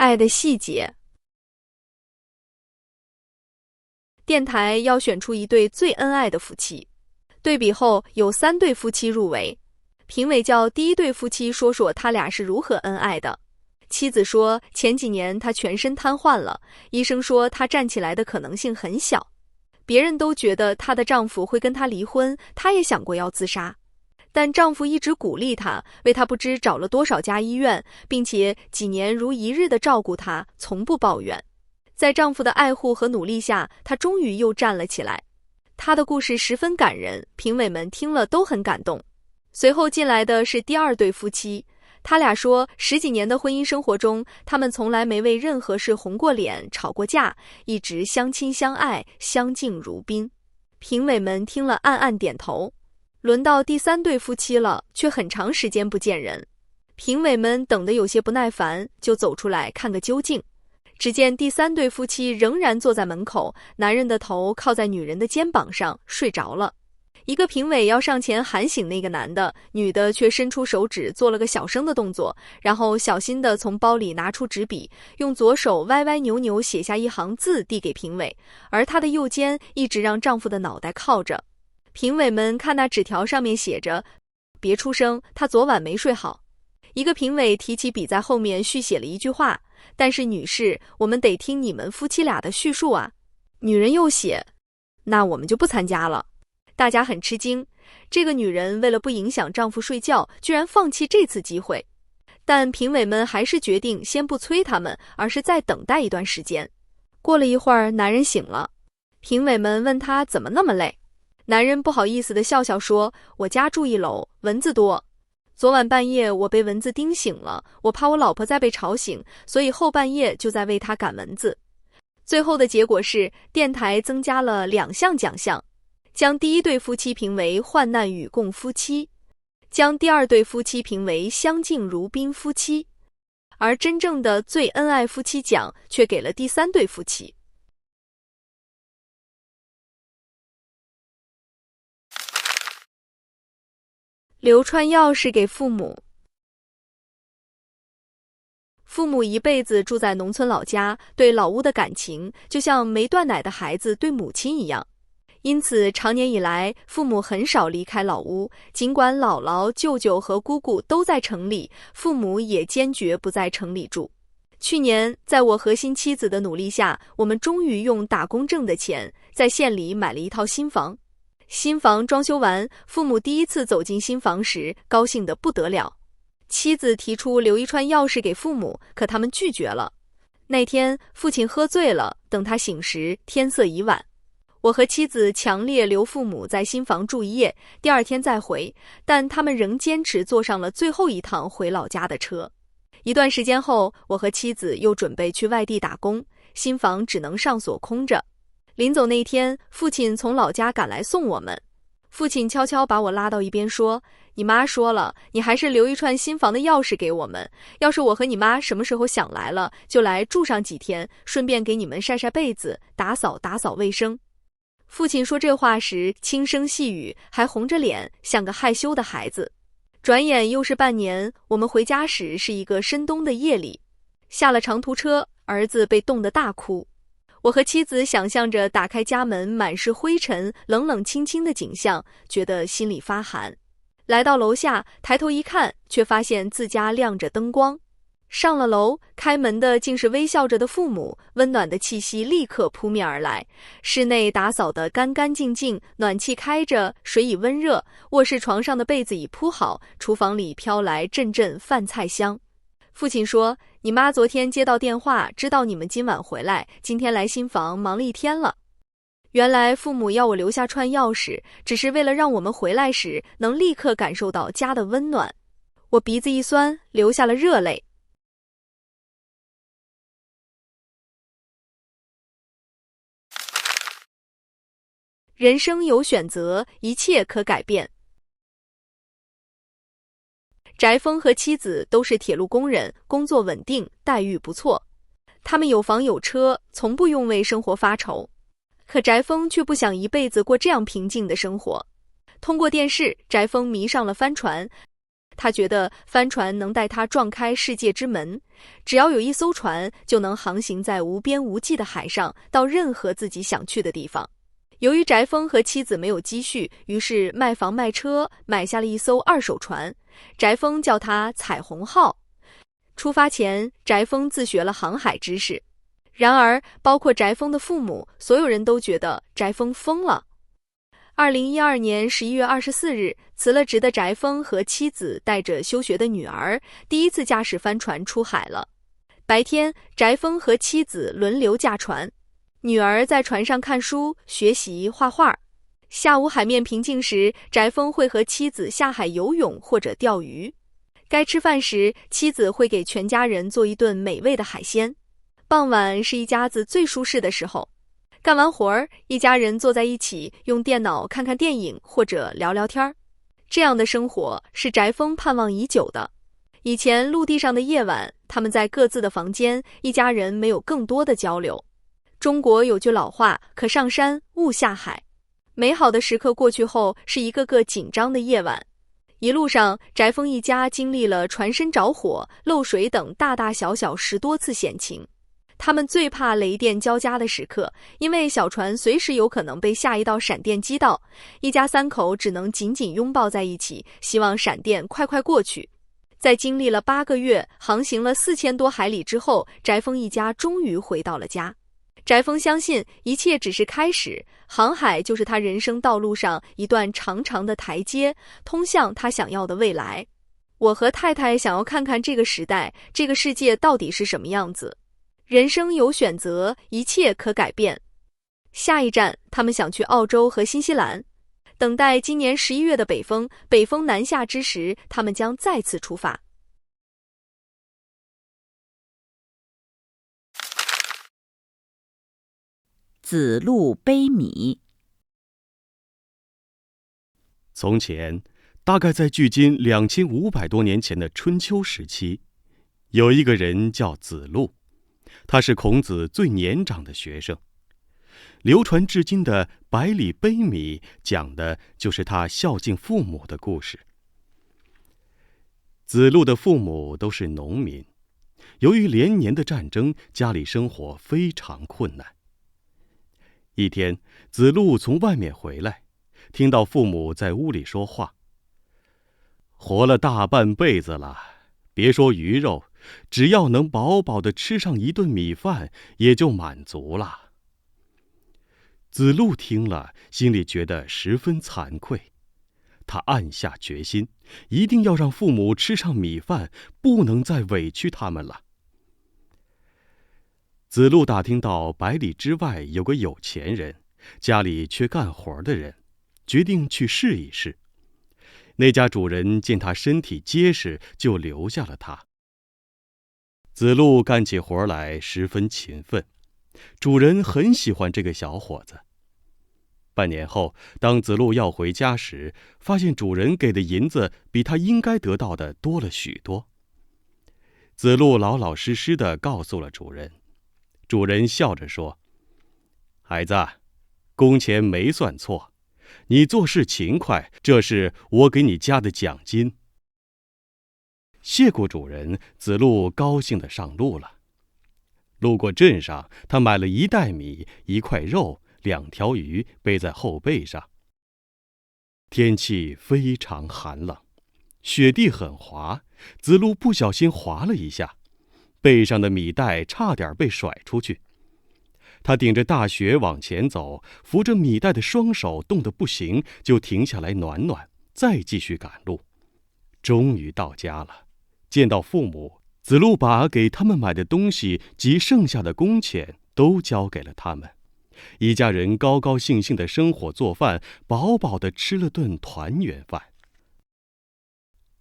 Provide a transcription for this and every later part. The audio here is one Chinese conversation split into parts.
爱的细节。电台要选出一对最恩爱的夫妻，对比后有3对夫妻入围。评委叫第一对夫妻说说他俩是如何恩爱的。妻子说，前几年他全身瘫痪了，医生说他站起来的可能性很小。别人都觉得她的丈夫会跟她离婚，她也想过要自杀。但丈夫一直鼓励她，为她不知找了多少家医院，并且几年如一日地照顾她，从不抱怨。在丈夫的爱护和努力下，她终于又站了起来。她的故事十分感人，评委们听了都很感动。随后进来的是第2对夫妻，他俩说10几年的婚姻生活中，他们从来没为任何事红过脸、吵过架，一直相亲相爱，相敬如宾。评委们听了暗暗点头。轮到第3对夫妻了，却很长时间不见人。评委们等得有些不耐烦，就走出来看个究竟。只见第3对夫妻仍然坐在门口，男人的头靠在女人的肩膀上，睡着了。一个评委要上前喊醒那个男的，女的却伸出手指做了个小声的动作，然后小心地从包里拿出纸笔，用左手歪歪扭扭写下一行字递给评委，而她的右肩一直让丈夫的脑袋靠着。评委们看那纸条上面写着，别出声，他昨晚没睡好。一个评委提起笔在后面续写了一句话，但是女士，我们得听你们夫妻俩的叙述啊。女人又写，那我们就不参加了。大家很吃惊，这个女人为了不影响丈夫睡觉，居然放弃这次机会。但评委们还是决定先不催他们，而是再等待一段时间。过了一会儿，男人醒了，评委们问他怎么那么累。男人不好意思地笑笑说，我家住1楼，蚊子多。昨晚半夜我被蚊子叮醒了，我怕我老婆再被吵醒，所以后半夜就在为她赶蚊子。最后的结果是，电台增加了2项奖项，将第1对夫妻评为患难与共夫妻，将第2对夫妻评为相敬如宾夫妻，而真正的最恩爱夫妻奖却给了第3对夫妻。流传钥匙给父母。父母一辈子住在农村老家，对老屋的感情就像没断奶的孩子对母亲一样。因此长年以来，父母很少离开老屋，尽管姥姥、舅舅和姑姑都在城里，父母也坚决不在城里住。去年，在我和新妻子的努力下，我们终于用打工挣的钱，在县里买了一套新房。新房装修完，父母第一次走进新房时，高兴得不得了。妻子提出留一串钥匙给父母，可他们拒绝了。那天，父亲喝醉了，等他醒时，天色已晚。我和妻子强烈留父母在新房住1夜，第2天再回，但他们仍坚持坐上了最后一趟回老家的车。一段时间后，我和妻子又准备去外地打工，新房只能上锁空着。临走那天，父亲从老家赶来送我们。父亲悄悄把我拉到一边说，你妈说了，你还是留一串新房的钥匙给我们，要是我和你妈什么时候想来了，就来住上几天，顺便给你们晒晒被子，打扫打扫卫生。父亲说这话时轻声细语，还红着脸，像个害羞的孩子。转眼又是半年，我们回家时是一个深冬的夜里，下了长途车，儿子被冻得大哭。我和妻子想象着打开家门满是灰尘、冷冷清清的景象，觉得心里发寒。来到楼下，抬头一看，却发现自家亮着灯光。上了楼，开门的竟是微笑着的父母，温暖的气息立刻扑面而来。室内打扫得干干净净，暖气开着，水已温热，卧室床上的被子已铺好，厨房里飘来阵阵饭菜香。父亲说，你妈昨天接到电话，知道你们今晚回来，今天来新房忙了1天了。原来父母要我留下串钥匙，只是为了让我们回来时能立刻感受到家的温暖。我鼻子一酸，流下了热泪。人生有选择，一切可改变。翟峰和妻子都是铁路工人，工作稳定，待遇不错。他们有房有车，从不用为生活发愁。可翟峰却不想一辈子过这样平静的生活。通过电视，翟峰迷上了帆船。他觉得帆船能带他撞开世界之门，只要有一艘船，就能航行在无边无际的海上，到任何自己想去的地方。由于翟峰和妻子没有积蓄，于是卖房卖车，买下了一艘二手船。翟峰叫它彩虹号。出发前，翟峰自学了航海知识。然而，包括翟峰的父母，所有人都觉得翟峰疯了。2012年11月24日，辞了职的翟峰和妻子带着休学的女儿，第一次驾驶帆船出海了。白天，翟峰和妻子轮流驾船，女儿在船上看书、学习画画。下午海面平静时，翟峰会和妻子下海游泳或者钓鱼。该吃饭时，妻子会给全家人做一顿美味的海鲜。傍晚是一家子最舒适的时候。干完活儿，一家人坐在一起，用电脑看看电影或者聊聊天。这样的生活是翟峰盼望已久的。以前陆地上的夜晚，他们在各自的房间，一家人没有更多的交流。中国有句老话，可上山，勿下海。美好的时刻过去后，是一个个紧张的夜晚。一路上，翟峰一家经历了船身着火、漏水等大大小小10多次险情。他们最怕雷电交加的时刻，因为小船随时有可能被下一道闪电击到。一家3口只能紧紧拥抱在一起，希望闪电快快过去。在经历了8个月、航行了4000多海里之后，翟峰一家终于回到了家。翟峰相信一切只是开始，航海就是他人生道路上一段长长的台阶，通向他想要的未来。我和太太想要看看这个时代、这个世界到底是什么样子。人生有选择，一切可改变。下一站，他们想去澳洲和新西兰。等待今年11月的北风南下之时，他们将再次出发。子路悲米。从前，大概在距今2500多年前的春秋时期，有一个人叫子路。他是孔子最年长的学生，流传至今的《百里悲米》讲的就是他孝敬父母的故事。子路的父母都是农民，由于连年的战争，家里生活非常困难。一天，子路从外面回来，听到父母在屋里说话：“活了大半辈子了，别说鱼肉，只要能饱饱地吃上一顿米饭，也就满足了。”子路听了，心里觉得十分惭愧。他暗下决心，一定要让父母吃上米饭，不能再委屈他们了。子路打听到100里之外有个有钱人，家里缺干活的人，决定去试一试。那家主人见他身体结实，就留下了他。子路干起活来十分勤奋，主人很喜欢这个小伙子。半年后，当子路要回家时，发现主人给的银子比他应该得到的多了许多。子路老老实实地告诉了主人，主人笑着说：“孩子，工钱没算错，你做事勤快，这是我给你加的奖金。”谢过主人，子路高兴地上路了。路过镇上，他买了1袋米、1块肉、2条鱼，背在后背上。天气非常寒冷，雪地很滑，子路不小心滑了一下，背上的米袋差点被甩出去。他顶着大雪往前走，扶着米袋的双手冻得不行，就停下来暖暖，再继续赶路。终于到家了，见到父母，子路把给他们买的东西及剩下的工钱都交给了他们。一家人高高兴兴地生火做饭，饱饱地吃了顿团圆饭。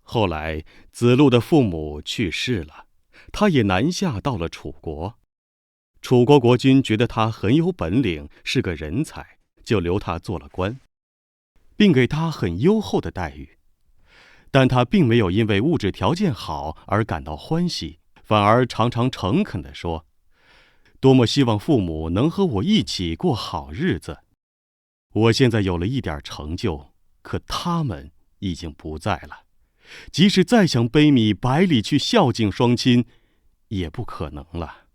后来，子路的父母去世了，他也南下到了楚国。楚国国君觉得他很有本领，是个人才，就留他做了官，并给他很优厚的待遇。但他并没有因为物质条件好而感到欢喜，反而常常诚恳地说：“多么希望父母能和我一起过好日子。我现在有了一点成就，可他们已经不在了。即使再想悲悯百里去孝敬双亲，也不可能了。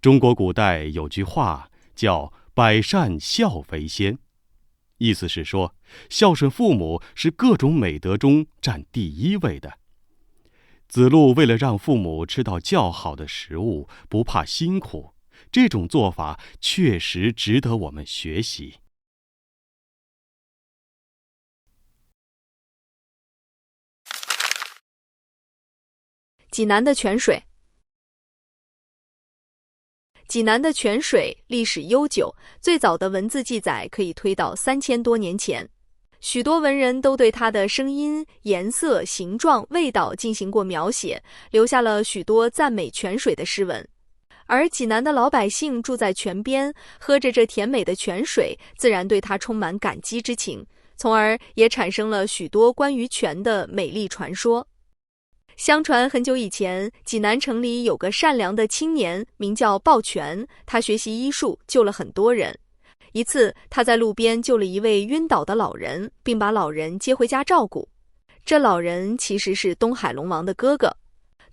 中国古代有句话叫“百善孝为先”，意思是说，孝顺父母是各种美德中占第一位的。子路为了让父母吃到较好的食物，不怕辛苦，这种做法确实值得我们学习。济南的泉水。济南的泉水历史悠久，最早的文字记载可以推到3000多年前。许多文人都对它的声音、颜色、形状、味道进行过描写，留下了许多赞美泉水的诗文。而济南的老百姓住在泉边，喝着这甜美的泉水，自然对它充满感激之情，从而也产生了许多关于泉的美丽传说。相传很久以前，济南城里有个善良的青年，名叫鲍全，他学习医术，救了很多人。一次，他在路边救了一位晕倒的老人，并把老人接回家照顾。这老人其实是东海龙王的哥哥。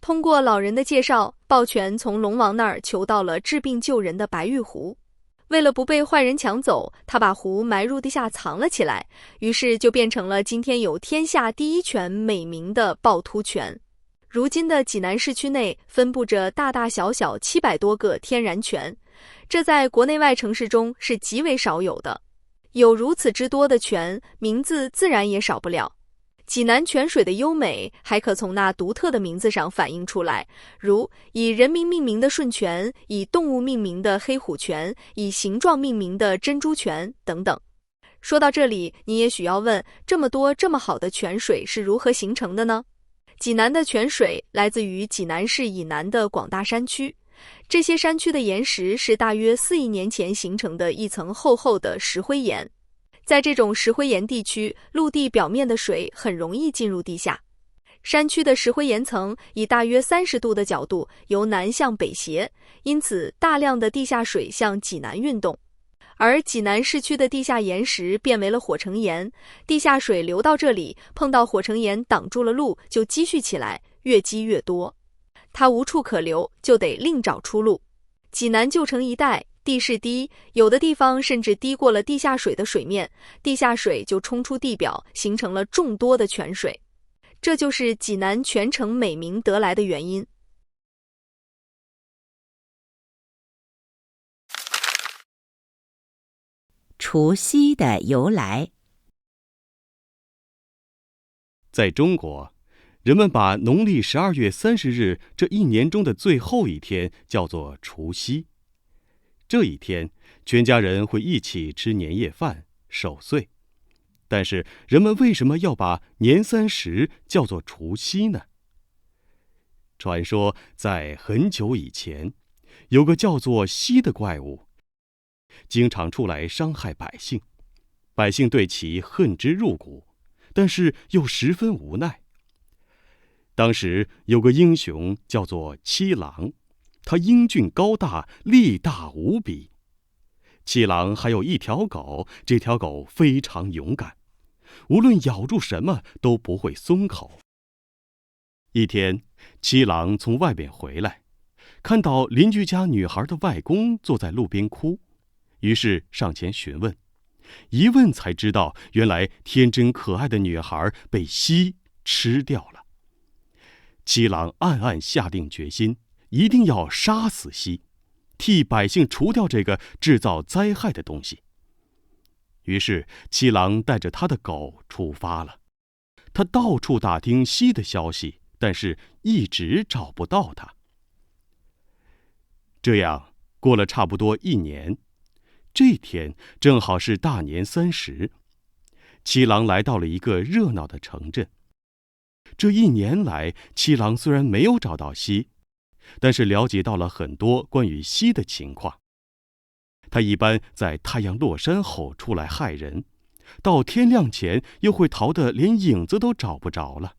通过老人的介绍，鲍全从龙王那儿求到了治病救人的白玉壶。为了不被坏人抢走，他把壶埋入地下藏了起来，于是就变成了今天有天下第一泉美名的趵突泉。如今的济南市区内分布着大大小小700多个天然泉，这在国内外城市中是极为少有的。有如此之多的泉，名字自然也少不了。济南泉水的优美还可从那独特的名字上反映出来，如以人名命名的顺泉，以动物命名的黑虎泉，以形状命名的珍珠泉等等。说到这里，你也许要问，这么多这么好的泉水是如何形成的呢？济南的泉水来自于济南市以南的广大山区，这些山区的岩石是大约4亿年前形成的一层厚厚的石灰岩。在这种石灰岩地区，陆地表面的水很容易进入地下。山区的石灰岩层以大约30度的角度由南向北斜，因此大量的地下水向济南运动。而济南市区的地下岩石变为了火成岩，地下水流到这里，碰到火成岩挡住了路，就积蓄起来，越积越多。它无处可流，就得另找出路。济南旧城一带地势低，有的地方甚至低过了地下水的水面，地下水就冲出地表，形成了众多的泉水。这就是济南泉城美名得来的原因。除夕的由来。在中国，人们把农历12月30日这一年中的最后一天叫做除夕。这一天，全家人会一起吃年夜饭、守岁。但是，人们为什么要把年30叫做除夕呢？传说在很久以前，有个叫做夕的怪物，经常出来伤害百姓，百姓对其恨之入骨，但是又十分无奈。当时有个英雄叫做七郎，他英俊高大，力大无比。七郎还有一条狗，这条狗非常勇敢，无论咬住什么都不会松口。一天，七郎从外面回来，看到邻居家女孩的外公坐在路边哭，于是上前询问。一问才知道，原来天真可爱的女孩被夕吃掉了。七郎暗暗下定决心，一定要杀死夕，替百姓除掉这个制造灾害的东西。于是七郎带着他的狗出发了，他到处打听夕的消息，但是一直找不到他。这样过了差不多1年，这天正好是大年30，七郎来到了一个热闹的城镇。这1年来，七郎虽然没有找到夕，但是了解到了很多关于夕的情况。他一般在太阳落山后出来害人，到天亮前又会逃得连影子都找不着了。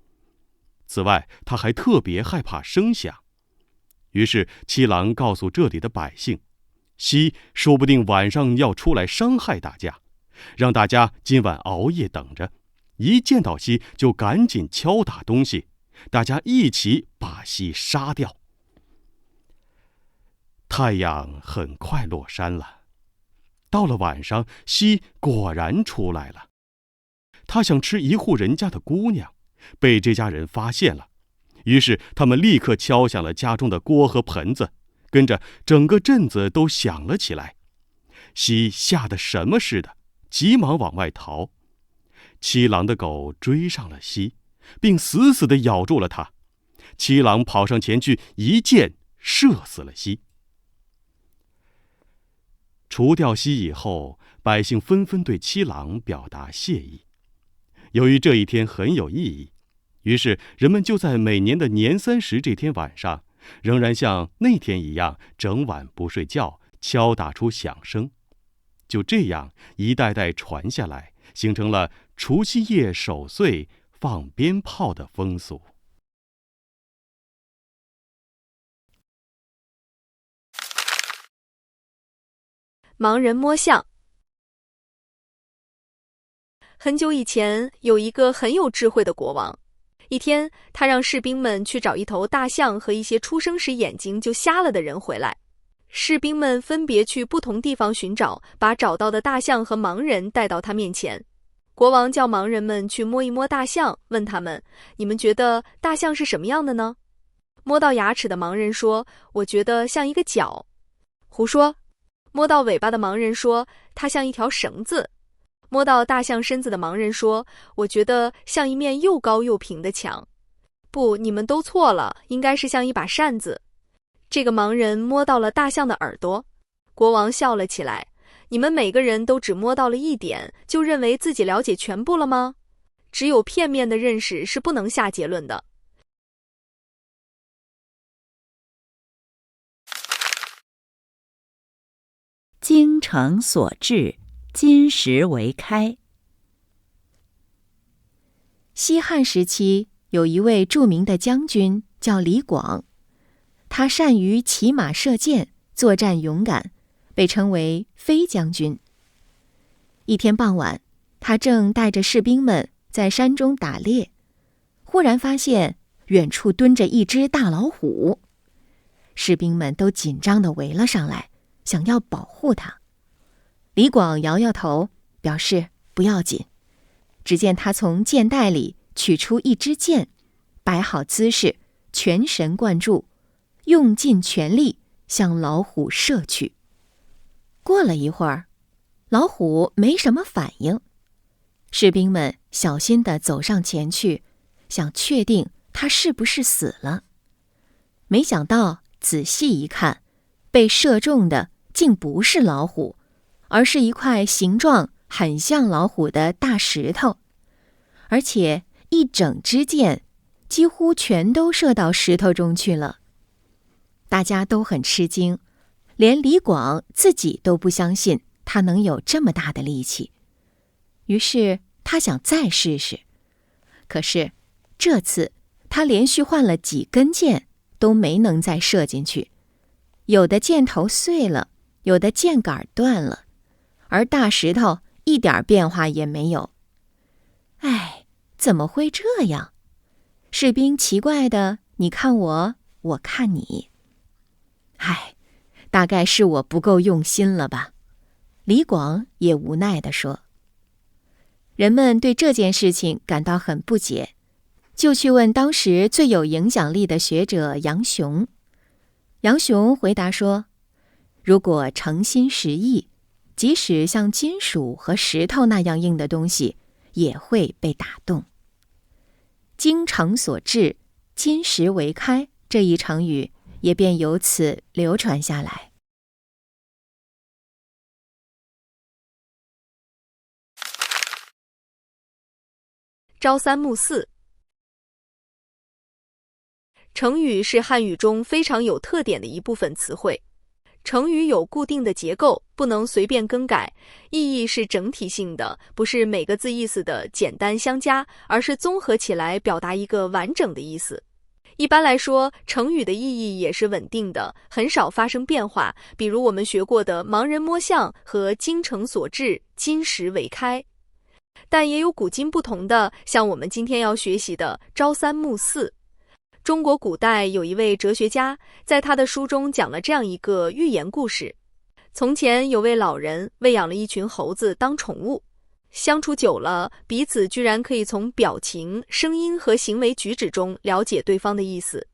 此外，他还特别害怕声响。于是七郎告诉这里的百姓，夕说不定晚上要出来伤害大家，让大家今晚熬夜等着，一见到西就赶紧敲打东西，大家一起把西杀掉。太阳很快落山了，到了晚上，西果然出来了。他想吃一户人家的姑娘，被这家人发现了，于是他们立刻敲响了家中的锅和盆子，跟着整个镇子都响了起来。西吓得什么似的，急忙往外逃。七郎的狗追上了西，并死死地咬住了他。七郎跑上前去，一箭射死了西。除掉西以后，百姓纷纷对七郎表达谢意。由于这一天很有意义，于是人们就在每年的年30这天晚上，仍然像那天一样，整晚不睡觉，敲打出响声。就这样一代代传下来，形成了除夕夜守岁放鞭炮的风俗。盲人摸象。很久以前，有一个很有智慧的国王。一天，他让士兵们去找一头大象和一些出生时眼睛就瞎了的人回来。士兵们分别去不同地方寻找，把找到的大象和盲人带到他面前。国王叫盲人们去摸一摸大象，问他们：“你们觉得大象是什么样的呢？”摸到牙齿的盲人说：“我觉得像一个角。”胡说。摸到尾巴的盲人说：“它像一条绳子。”摸到大象身子的盲人说：“我觉得像一面又高又平的墙。”不，你们都错了，应该是像一把扇子。这个盲人摸到了大象的耳朵。国王笑了起来：“你们每个人都只摸到了一点，就认为自己了解全部了吗？只有片面的认识是不能下结论的。”精诚所至，金石为开。西汉时期，有一位著名的将军叫李广，他善于骑马射箭，作战勇敢，被称为飞将军。一天傍晚，他正带着士兵们在山中打猎，忽然发现远处蹲着一只大老虎，士兵们都紧张地围了上来，想要保护他。李广摇摇头，表示不要紧。只见他从箭袋里取出一支箭，摆好姿势，全神贯注，用尽全力向老虎射去。过了一会儿，老虎没什么反应。士兵们小心地走上前去，想确定他是不是死了。没想到仔细一看，被射中的竟不是老虎，而是一块形状很像老虎的大石头，而且一整支箭几乎全都射到石头中去了。大家都很吃惊，连李广自己都不相信他能有这么大的力气。于是他想再试试，可是这次他连续换了几根箭，都没能再射进去。有的箭头碎了，有的箭杆断了，而大石头一点变化也没有。哎，怎么会这样？士兵奇怪的你看我，我看你。哎，大概是我不够用心了吧，李广也无奈地说。人们对这件事情感到很不解，就去问当时最有影响力的学者杨雄。杨雄回答说，如果诚心实意，即使像金属和石头那样硬的东西，也会被打动。精诚所至，金石为开，这一成语也便由此流传下来。朝三暮四。成语是汉语中非常有特点的一部分词汇。成语有固定的结构，不能随便更改，意义是整体性的，不是每个字意思的简单相加，而是综合起来表达一个完整的意思。一般来说，成语的意义也是稳定的，很少发生变化，比如我们学过的盲人摸象和精诚所至，金石为开。但也有古今不同的，像我们今天要学习的朝三暮四。中国古代有一位哲学家，在他的书中讲了这样一个寓言故事。从前有位老人喂养了一群猴子当宠物，相处久了，彼此居然可以从表情、声音和行为举止中了解对方的意思。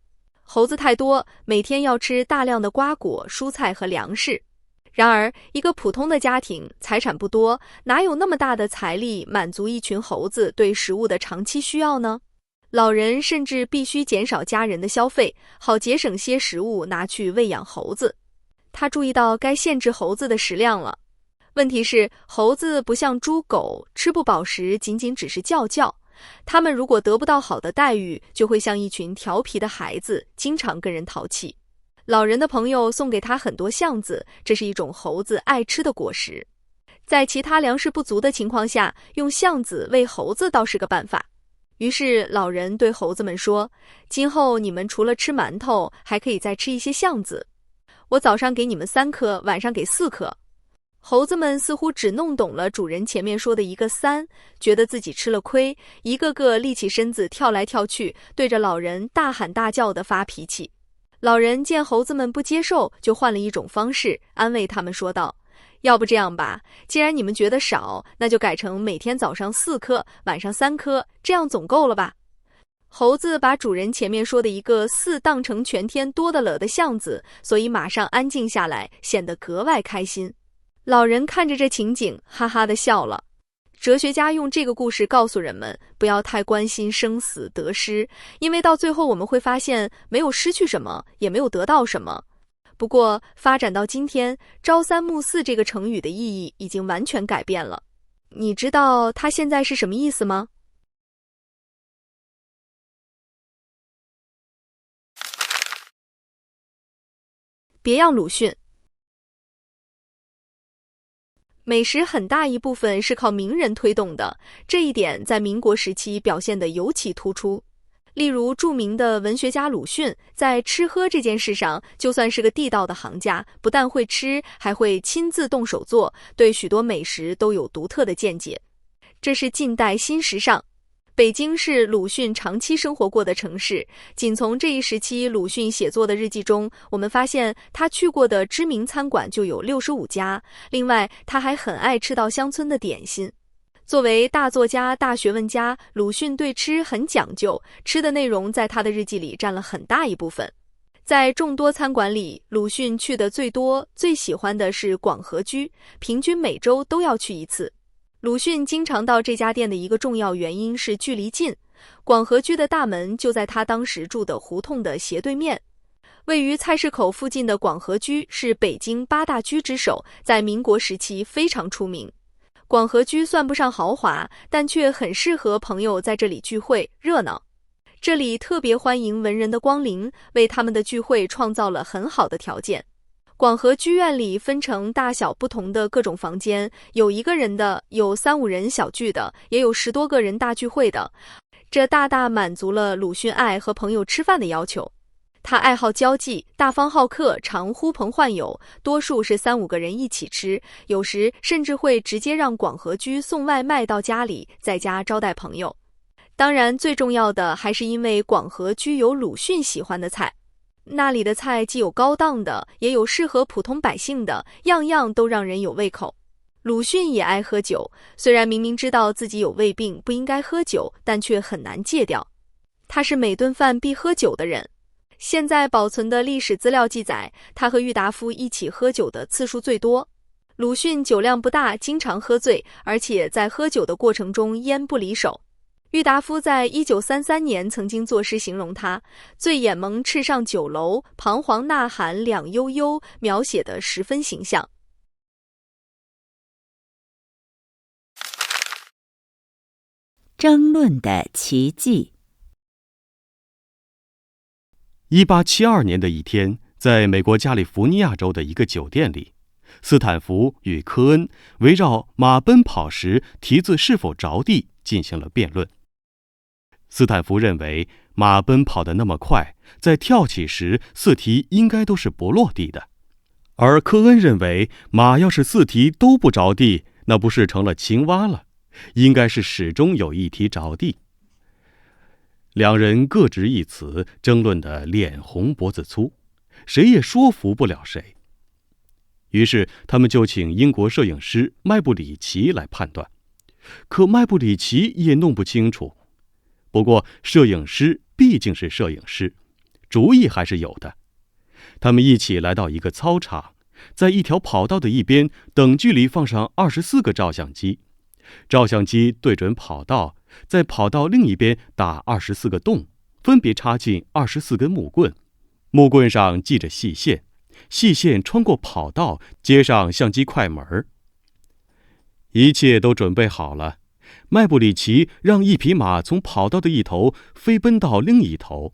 猴子太多，每天要吃大量的瓜果、蔬菜和粮食。然而，一个普通的家庭，财产不多，哪有那么大的财力满足一群猴子对食物的长期需要呢？老人甚至必须减少家人的消费，好节省些食物拿去喂养猴子。他注意到该限制猴子的食量了。问题是，猴子不像猪狗，吃不饱时仅仅只是叫叫，它们如果得不到好的待遇，就会像一群调皮的孩子，经常跟人淘气。老人的朋友送给他很多橡子，这是一种猴子爱吃的果实。在其他粮食不足的情况下，用橡子喂猴子倒是个办法。于是老人对猴子们说，今后你们除了吃馒头，还可以再吃一些橡子。我早上给你们3颗，晚上给4颗。猴子们似乎只弄懂了主人前面说的一个3，觉得自己吃了亏，一个个立起身子跳来跳去，对着老人大喊大叫地发脾气。老人见猴子们不接受，就换了一种方式安慰他们说道，要不这样吧，既然你们觉得少，那就改成每天早上4颗，晚上3颗，这样总够了吧？猴子把主人前面说的一个4当成全天多得了的橡子，所以马上安静下来，显得格外开心。老人看着这情景，哈哈地笑了。哲学家用这个故事告诉人们，不要太关心生死得失，因为到最后我们会发现，没有失去什么，也没有得到什么。不过，发展到今天，朝三暮四这个成语的意义已经完全改变了。你知道它现在是什么意思吗？别样鲁迅。美食很大一部分是靠名人推动的，这一点在民国时期表现得尤其突出。例如著名的文学家鲁迅，在吃喝这件事上，就算是个地道的行家，不但会吃，还会亲自动手做，对许多美食都有独特的见解。这是近代新时尚。北京是鲁迅长期生活过的城市，仅从这一时期鲁迅写作的日记中，我们发现他去过的知名餐馆就有65家，另外他还很爱吃到乡村的点心。作为大作家、大学问家，鲁迅对吃很讲究，吃的内容在他的日记里占了很大一部分。在众多餐馆里，鲁迅去的最多、最喜欢的是广和居，平均每周都要去一次。鲁迅经常到这家店的一个重要原因是距离近，广和居的大门就在他当时住的胡同的斜对面。位于菜市口附近的广和居是北京8大居之首，在民国时期非常出名。广和居算不上豪华，但却很适合朋友在这里聚会，热闹。这里特别欢迎文人的光临，为他们的聚会创造了很好的条件。广和居院里分成大小不同的各种房间，有1个人的，有3、5人小聚的，也有10多个人大聚会的。这大大满足了鲁迅爱和朋友吃饭的要求。他爱好交际，大方好客，常呼朋唤友，多数是3、5个人一起吃，有时甚至会直接让广和居送外卖到家里，在家招待朋友。当然，最重要的还是因为广和居有鲁迅喜欢的菜。那里的菜既有高档的，也有适合普通百姓的，样样都让人有胃口。鲁迅也爱喝酒，虽然明明知道自己有胃病，不应该喝酒，但却很难戒掉。他是每顿饭必喝酒的人。现在保存的历史资料记载，他和郁达夫一起喝酒的次数最多。鲁迅酒量不大，经常喝醉，而且在喝酒的过程中烟不离手。郁达夫在1933年曾经作诗形容他，醉眼蒙叱上酒楼，彷徨呐喊两悠悠，描写得十分形象。争论的奇迹。1872年的一天，在美国加利福尼亚州的一个酒店里，斯坦福与科恩围绕马奔跑时蹄子是否着地进行了辩论。斯坦福认为马奔跑得那么快，在跳起时4蹄应该都是不落地的，而科恩认为马要是4蹄都不着地，那不是成了青蛙了。应该是始终有一题着地。两人各执一词，争论得脸红脖子粗，谁也说服不了谁。于是他们就请英国摄影师麦布里奇来判断，可麦布里奇也弄不清楚。不过摄影师毕竟是摄影师，主意还是有的。他们一起来到一个操场，在一条跑道的一边等距离放上24个照相机，照相机对准跑道，在跑道另一边打24个洞，分别插进24根木棍，木棍上系着细线，细线穿过跑道，接上相机快门。一切都准备好了，麦布里奇让一匹马从跑道的一头飞奔到另一头，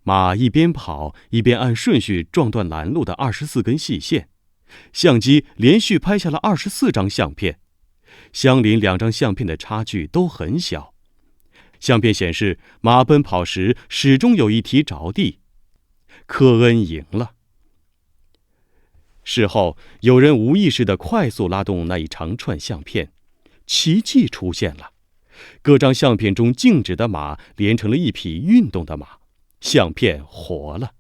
马一边跑一边按顺序撞断拦路的24根细线，相机连续拍下了24张相片，相邻2张相片的差距都很小。相片显示马奔跑时始终有一题着地，科恩赢了。事后有人无意识地快速拉动那一长串相片，奇迹出现了，各张相片中静止的马连成了一匹运动的马，相片活了。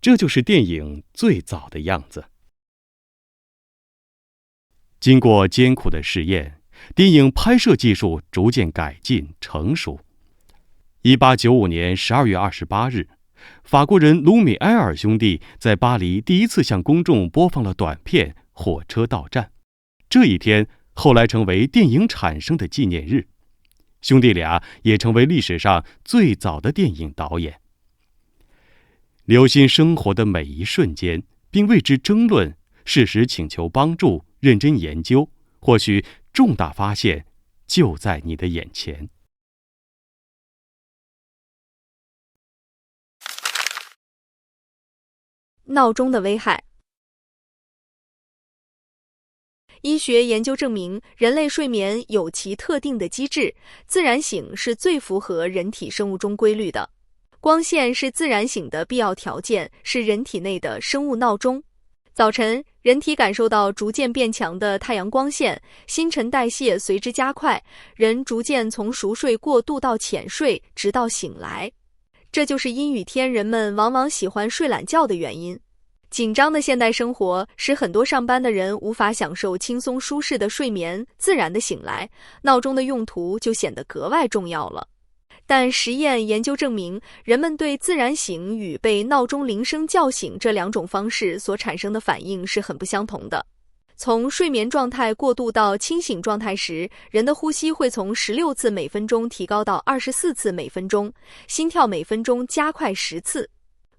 这就是电影最早的样子。经过艰苦的试验，电影拍摄技术逐渐改进成熟。1895年12月28日，法国人卢米埃尔兄弟在巴黎第一次向公众播放了短片《火车到站》。这一天后来成为电影产生的纪念日，兄弟俩也成为历史上最早的电影导演。留心生活的每一瞬间，并为之争论，适时请求帮助，认真研究，或许重大发现就在你的眼前。闹钟的危害。医学研究证明，人类睡眠有其特定的机制，自然醒是最符合人体生物钟规律的。光线是自然醒的必要条件，是人体内的生物闹钟。早晨，人体感受到逐渐变强的太阳光线，新陈代谢随之加快，人逐渐从熟睡过渡到浅睡，直到醒来。这就是阴雨天人们往往喜欢睡懒觉的原因。紧张的现代生活使很多上班的人无法享受轻松舒适的睡眠，自然的醒来，闹钟的用途就显得格外重要了。但实验研究证明，人们对自然醒与被闹钟铃声叫醒这2种方式所产生的反应是很不相同的。从睡眠状态过渡到清醒状态时，人的呼吸会从16次每分钟提高到24次每分钟，心跳每分钟加快10次。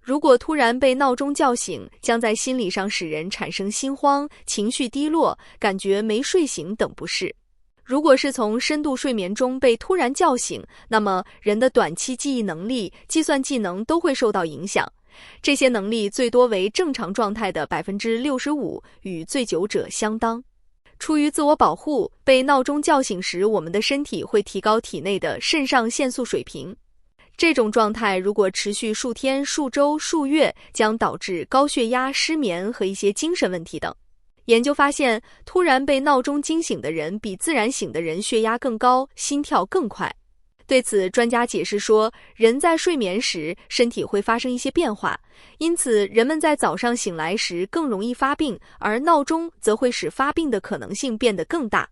如果突然被闹钟叫醒，将在心理上使人产生心慌、情绪低落、感觉没睡醒等不适。如果是从深度睡眠中被突然叫醒，那么人的短期记忆能力、计算技能都会受到影响。这些能力最多为正常状态的 65%， 与醉酒者相当。出于自我保护，被闹钟叫醒时，我们的身体会提高体内的肾上腺素水平。这种状态如果持续数天、数周、数月，将导致高血压、失眠和一些精神问题等。研究发现，突然被闹钟惊醒的人比自然醒的人血压更高，心跳更快。对此，专家解释说，人在睡眠时，身体会发生一些变化，因此人们在早上醒来时更容易发病，而闹钟则会使发病的可能性变得更大。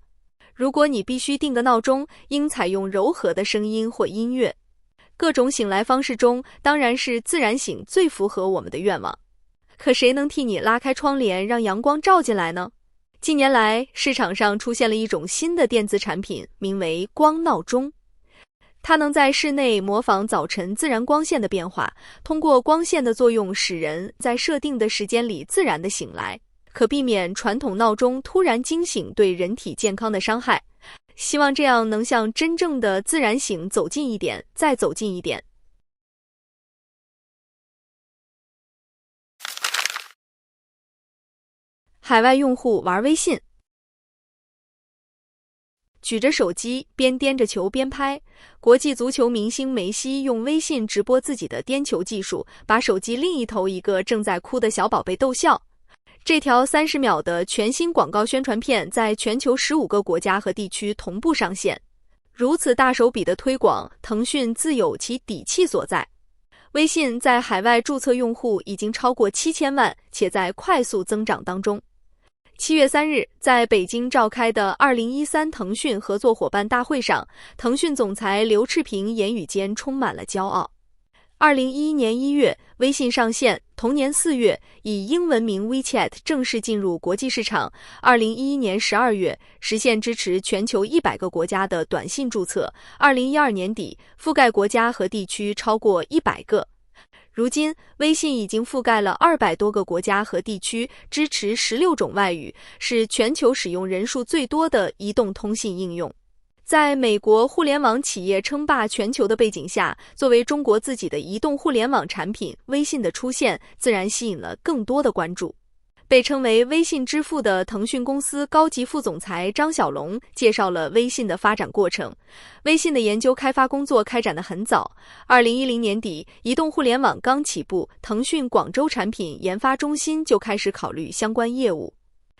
如果你必须定个闹钟，应采用柔和的声音或音乐。各种醒来方式中，当然是自然醒最符合我们的愿望。可谁能替你拉开窗帘，让阳光照进来呢？近年来，市场上出现了一种新的电子产品，名为光闹钟。它能在室内模仿早晨自然光线的变化，通过光线的作用使人在设定的时间里自然的醒来，可避免传统闹钟突然惊醒对人体健康的伤害。希望这样能向真正的自然醒走近一点，再走近一点。海外用户玩微信。举着手机边颠着球边拍，国际足球明星梅西用微信直播自己的颠球技术，把手机另一头一个正在哭的小宝贝逗笑。这条30秒的全新广告宣传片在全球15个国家和地区同步上线。如此大手笔的推广，腾讯自有其底气所在。微信在海外注册用户已经超过7000万，且在快速增长当中。7月3日，在北京召开的2013腾讯合作伙伴大会上，腾讯总裁刘炽平言语间充满了骄傲。2011年1月，微信上线，同年4月，以英文名 WeChat 正式进入国际市场。2011年12月，实现支持全球100个国家的短信注册。2012年底，覆盖国家和地区超过100个。如今，微信已经覆盖了200多个国家和地区，支持16种外语，是全球使用人数最多的移动通信应用。在美国互联网企业称霸全球的背景下，作为中国自己的移动互联网产品，微信的出现自然吸引了更多的关注。被称为微信之父的腾讯公司高级副总裁张小龙介绍了微信的发展过程。微信的研究开发工作开展得很早，2010年底，移动互联网刚起步，腾讯广州产品研发中心就开始考虑相关业务。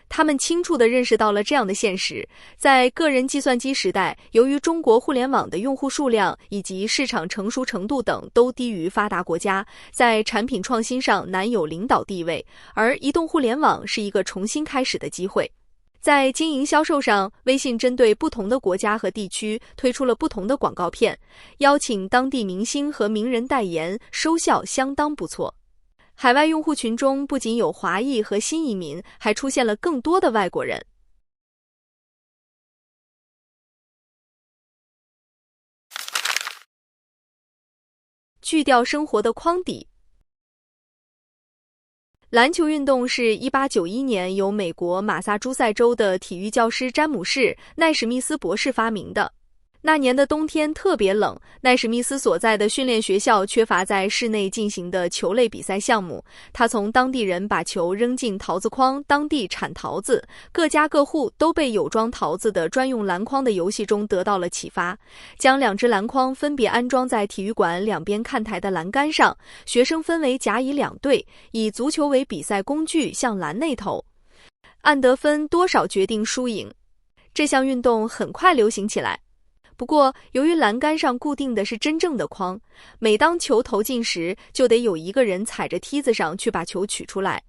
他们清楚地认识到了这样的现实，在个人计算机时代，由于中国互联网的用户数量以及市场成熟程度等都低于发达国家，在产品创新上难有领导地位，而移动互联网是一个重新开始的机会。在经营销售上，微信针对不同的国家和地区推出了不同的广告片，邀请当地明星和名人代言，收效相当不错。海外用户群中不仅有华裔和新移民，还出现了更多的外国人。去掉生活的框底。篮球运动是1891年由美国马萨诸塞州的体育教师詹姆士·奈史密斯博士发明的。那年的冬天特别冷，奈史密斯所在的训练学校缺乏在室内进行的球类比赛项目。他从当地人把球扔进桃子筐，当地产桃子，各家各户都被有装桃子的专用篮筐的游戏中得到了启发，将2只篮筐分别安装在体育馆两边看台的栏杆上，学生分为甲乙2队，以足球为比赛工具向篮内投，按得分多少决定输赢。这项运动很快流行起来。不过，由于栏杆上固定的是真正的筐，每当球投进时，就得有一个人踩着梯子上去把球取出来。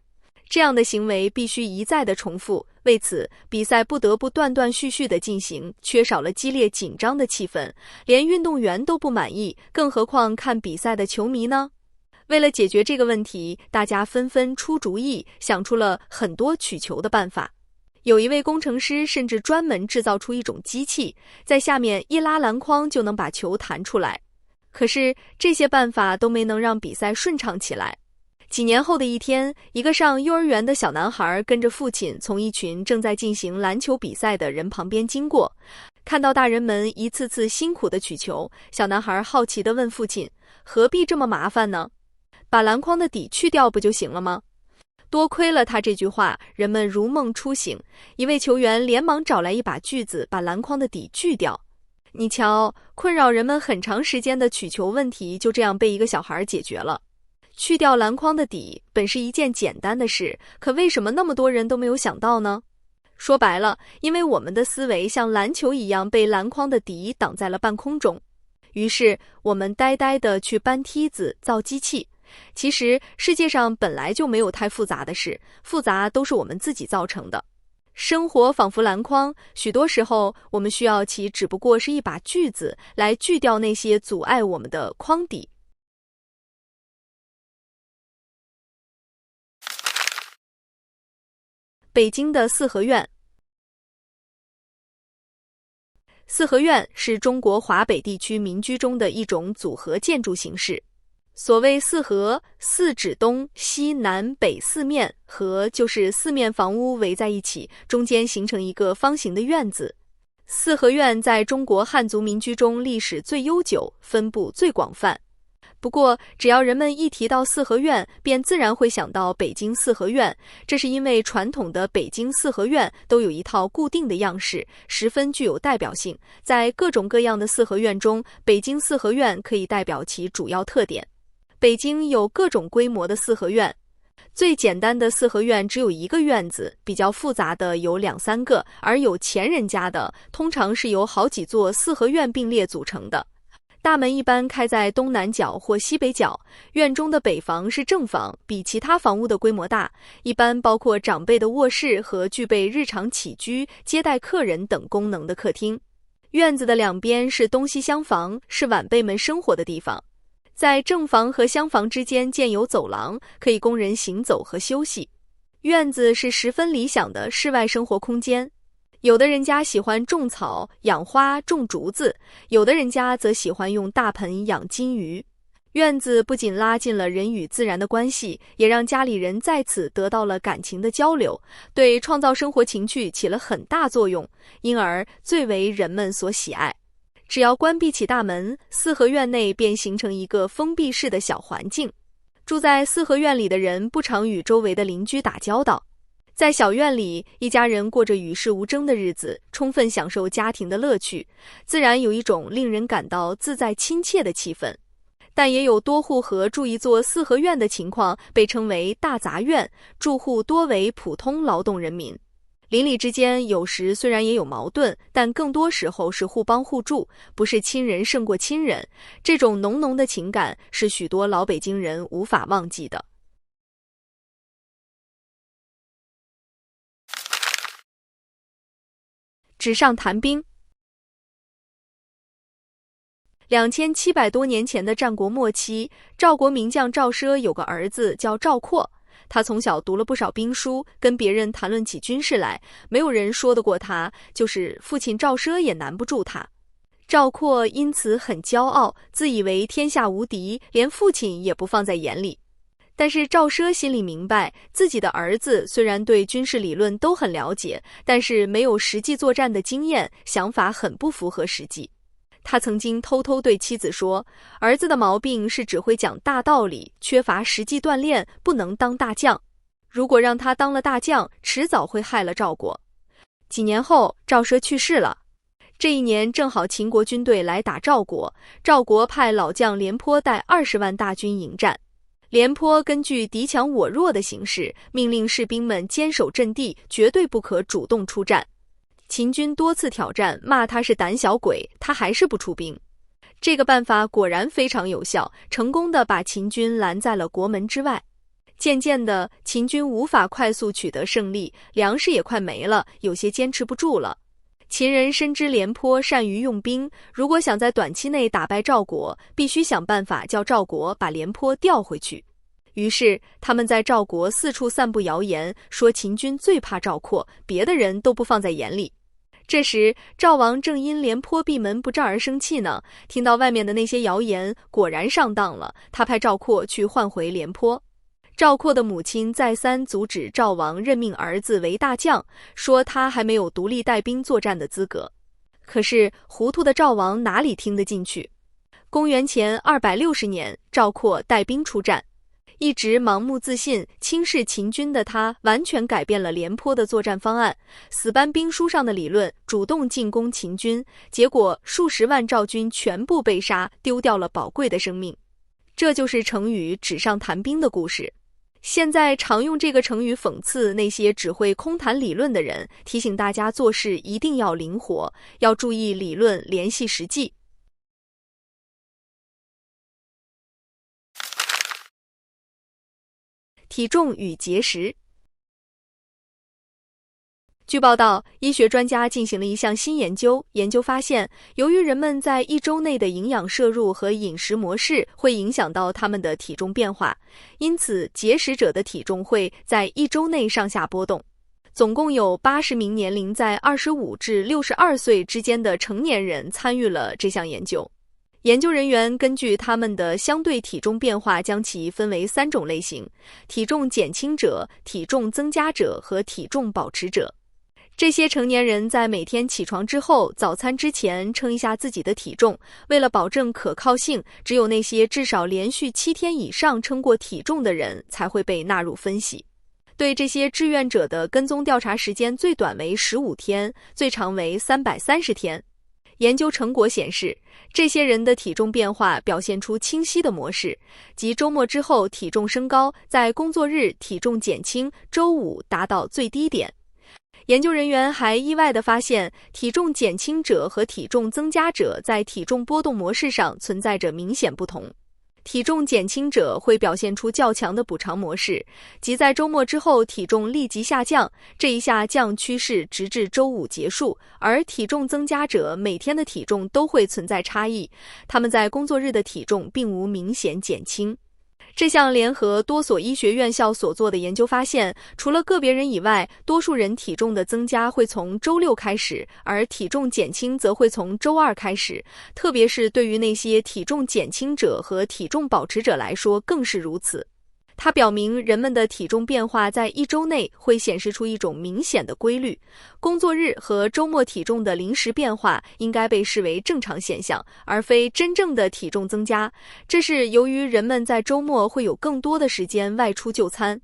这样的行为必须一再的重复，为此，比赛不得不断断续续的进行，缺少了激烈紧张的气氛，连运动员都不满意，更何况看比赛的球迷呢？为了解决这个问题，大家纷纷出主意，想出了很多取球的办法。有一位工程师甚至专门制造出一种机器，在下面一拉篮筐就能把球弹出来。可是这些办法都没能让比赛顺畅起来。几年后的一天，一个上幼儿园的小男孩跟着父亲从一群正在进行篮球比赛的人旁边经过，看到大人们一次次辛苦的取球，小男孩好奇地问父亲：何必这么麻烦呢？把篮筐的底去掉不就行了吗？多亏了他这句话，人们如梦初醒。一位球员连忙找来一把锯子，把篮筐的底锯掉。你瞧，困扰人们很长时间的取球问题就这样被一个小孩解决了。去掉篮筐的底本是一件简单的事，可为什么那么多人都没有想到呢？说白了，因为我们的思维像篮球一样被篮筐的底挡在了半空中。于是我们呆呆地去搬梯子、造机器。其实世界上本来就没有太复杂的事，复杂都是我们自己造成的。生活仿佛篮筐，许多时候我们需要其只不过是一把锯子来锯掉那些阻碍我们的筐底。北京的四合院。四合院是中国华北地区民居中的一种组合建筑形式。所谓四合，四指东西南北四面，合就是四面房屋围在一起，中间形成一个方形的院子。四合院在中国汉族民居中历史最悠久，分布最广泛。不过，只要人们一提到四合院，便自然会想到北京四合院，这是因为传统的北京四合院都有一套固定的样式，十分具有代表性。在各种各样的四合院中，北京四合院可以代表其主要特点。北京有各种规模的四合院，最简单的四合院只有一个院子，比较复杂的有2、3个，而有钱人家的通常是由好几座四合院并列组成的。大门一般开在东南角或西北角，院中的北房是正房，比其他房屋的规模大，一般包括长辈的卧室和具备日常起居、接待客人等功能的客厅。院子的两边是东西厢房，是晚辈们生活的地方。在正房和厢房之间建有走廊，可以供人行走和休息。院子是十分理想的室外生活空间。有的人家喜欢种草、养花、种竹子，有的人家则喜欢用大盆养金鱼。院子不仅拉近了人与自然的关系，也让家里人在此得到了感情的交流，对创造生活情趣起了很大作用，因而最为人们所喜爱。只要关闭起大门，四合院内便形成一个封闭式的小环境。住在四合院里的人不常与周围的邻居打交道。在小院里，一家人过着与世无争的日子，充分享受家庭的乐趣，自然有一种令人感到自在亲切的气氛。但也有多户合住一座四合院的情况，被称为大杂院，住户多为普通劳动人民。邻里之间有时虽然也有矛盾，但更多时候是互帮互助，不是亲人胜过亲人。这种浓浓的情感是许多老北京人无法忘记的。纸上谈兵。2700多年前的战国末期，赵国名将赵奢有个儿子叫赵括。他从小读了不少兵书，跟别人谈论起军事来，没有人说得过他，就是父亲赵奢也难不住他。赵括因此很骄傲，自以为天下无敌，连父亲也不放在眼里。但是赵奢心里明白，自己的儿子虽然对军事理论都很了解，但是没有实际作战的经验，想法很不符合实际。他曾经偷偷对妻子说，儿子的毛病是只会讲大道理，缺乏实际锻炼，不能当大将。如果让他当了大将，迟早会害了赵国。几年后，赵奢去世了。这一年正好秦国军队来打赵国，赵国派老将廉颇带20万大军迎战。廉颇根据敌强我弱的形势，命令士兵们坚守阵地，绝对不可主动出战。秦军多次挑战，骂他是胆小鬼，他还是不出兵。这个办法果然非常有效，成功地把秦军拦在了国门之外。渐渐的，秦军无法快速取得胜利，粮食也快没了，有些坚持不住了。秦人深知廉颇善于用兵，如果想在短期内打败赵国，必须想办法叫赵国把廉颇调回去。于是他们在赵国四处散布谣言，说秦军最怕赵括，别的人都不放在眼里。这时赵王正因廉颇闭门不战而生气呢，听到外面的那些谣言，果然上当了，他派赵括去换回廉颇。赵括的母亲再三阻止赵王任命儿子为大将，说他还没有独立带兵作战的资格。可是糊涂的赵王哪里听得进去？公元前260年，赵括带兵出战，一直盲目自信、轻视秦军的他，完全改变了廉颇的作战方案，死搬兵书上的理论，主动进攻秦军，结果数十万赵军全部被杀，丢掉了宝贵的生命。这就是成语纸上谈兵的故事。现在常用这个成语讽刺那些只会空谈理论的人，提醒大家做事一定要灵活，要注意理论联系实际。体重与节食。据报道，医学专家进行了一项新研究，研究发现，由于人们在1周内的营养摄入和饮食模式会影响到他们的体重变化，因此节食者的体重会在1周内上下波动。总共有80名年龄在25至62岁之间的成年人参与了这项研究。研究人员根据他们的相对体重变化，将其分为3种类型：体重减轻者、体重增加者和体重保持者。这些成年人在每天起床之后、早餐之前称一下自己的体重，为了保证可靠性，只有那些至少连续7天以上称过体重的人才会被纳入分析。对这些志愿者的跟踪调查时间最短为15天，最长为330天。研究成果显示，这些人的体重变化表现出清晰的模式，即周末之后体重升高，在工作日体重减轻，周五达到最低点。研究人员还意外地发现，体重减轻者和体重增加者在体重波动模式上存在着明显不同。体重减轻者会表现出较强的补偿模式，即在周末之后体重立即下降，这一下降趋势直至周五结束；而体重增加者每天的体重都会存在差异，他们在工作日的体重并无明显减轻。这项联合多所医学院校所做的研究发现，除了个别人以外，多数人体重的增加会从周六开始，而体重减轻则会从周二开始，特别是对于那些体重减轻者和体重保持者来说更是如此。它表明人们的体重变化在一周内会显示出一种明显的规律，工作日和周末体重的临时变化应该被视为正常现象，而非真正的体重增加。这是由于人们在周末会有更多的时间外出就餐。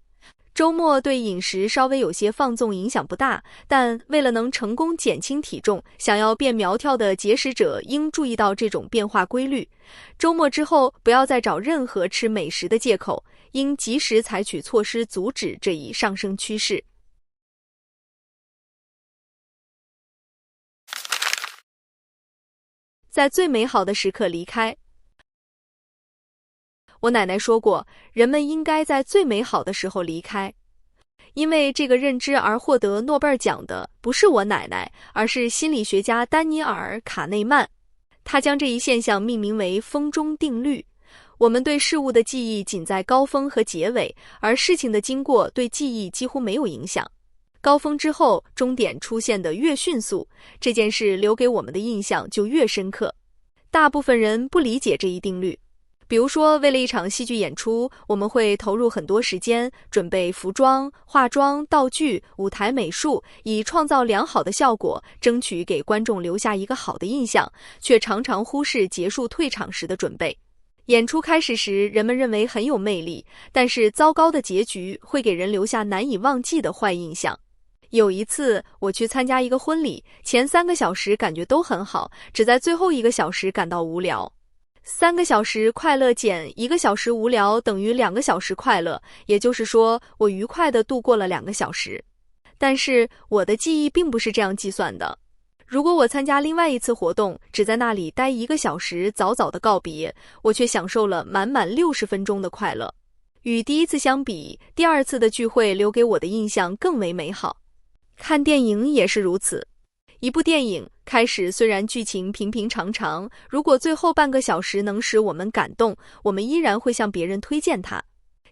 周末对饮食稍微有些放纵影响不大，但为了能成功减轻体重，想要变苗条的节食者应注意到这种变化规律。周末之后不要再找任何吃美食的借口，应及时采取措施阻止这一上升趋势。在最美好的时刻离开。我奶奶说过，人们应该在最美好的时候离开。因为这个认知而获得诺贝尔奖的不是我奶奶，而是心理学家丹尼尔·卡内曼。他将这一现象命名为峰中定律。我们对事物的记忆仅在高峰和结尾，而事情的经过对记忆几乎没有影响。高峰之后，终点出现得越迅速，这件事留给我们的印象就越深刻。大部分人不理解这一定律。比如说，为了一场戏剧演出，我们会投入很多时间准备服装、化妆、道具、舞台美术，以创造良好的效果，争取给观众留下一个好的印象，却常常忽视结束退场时的准备。演出开始时，人们认为很有魅力，但是糟糕的结局会给人留下难以忘记的坏印象。有一次，我去参加一个婚礼，前3个小时感觉都很好，只在最后1个小时感到无聊。3个小时快乐减1个小时无聊等于2个小时快乐，也就是说，我愉快地度过了2个小时。但是我的记忆并不是这样计算的。如果我参加另外一次活动，只在那里待1个小时，早早的告别，我却享受了满满60分钟的快乐。与第一次相比，第2次的聚会留给我的印象更为美好。看电影也是如此。一部电影开始虽然剧情平平常常，如果最后半个小时能使我们感动，我们依然会向别人推荐它。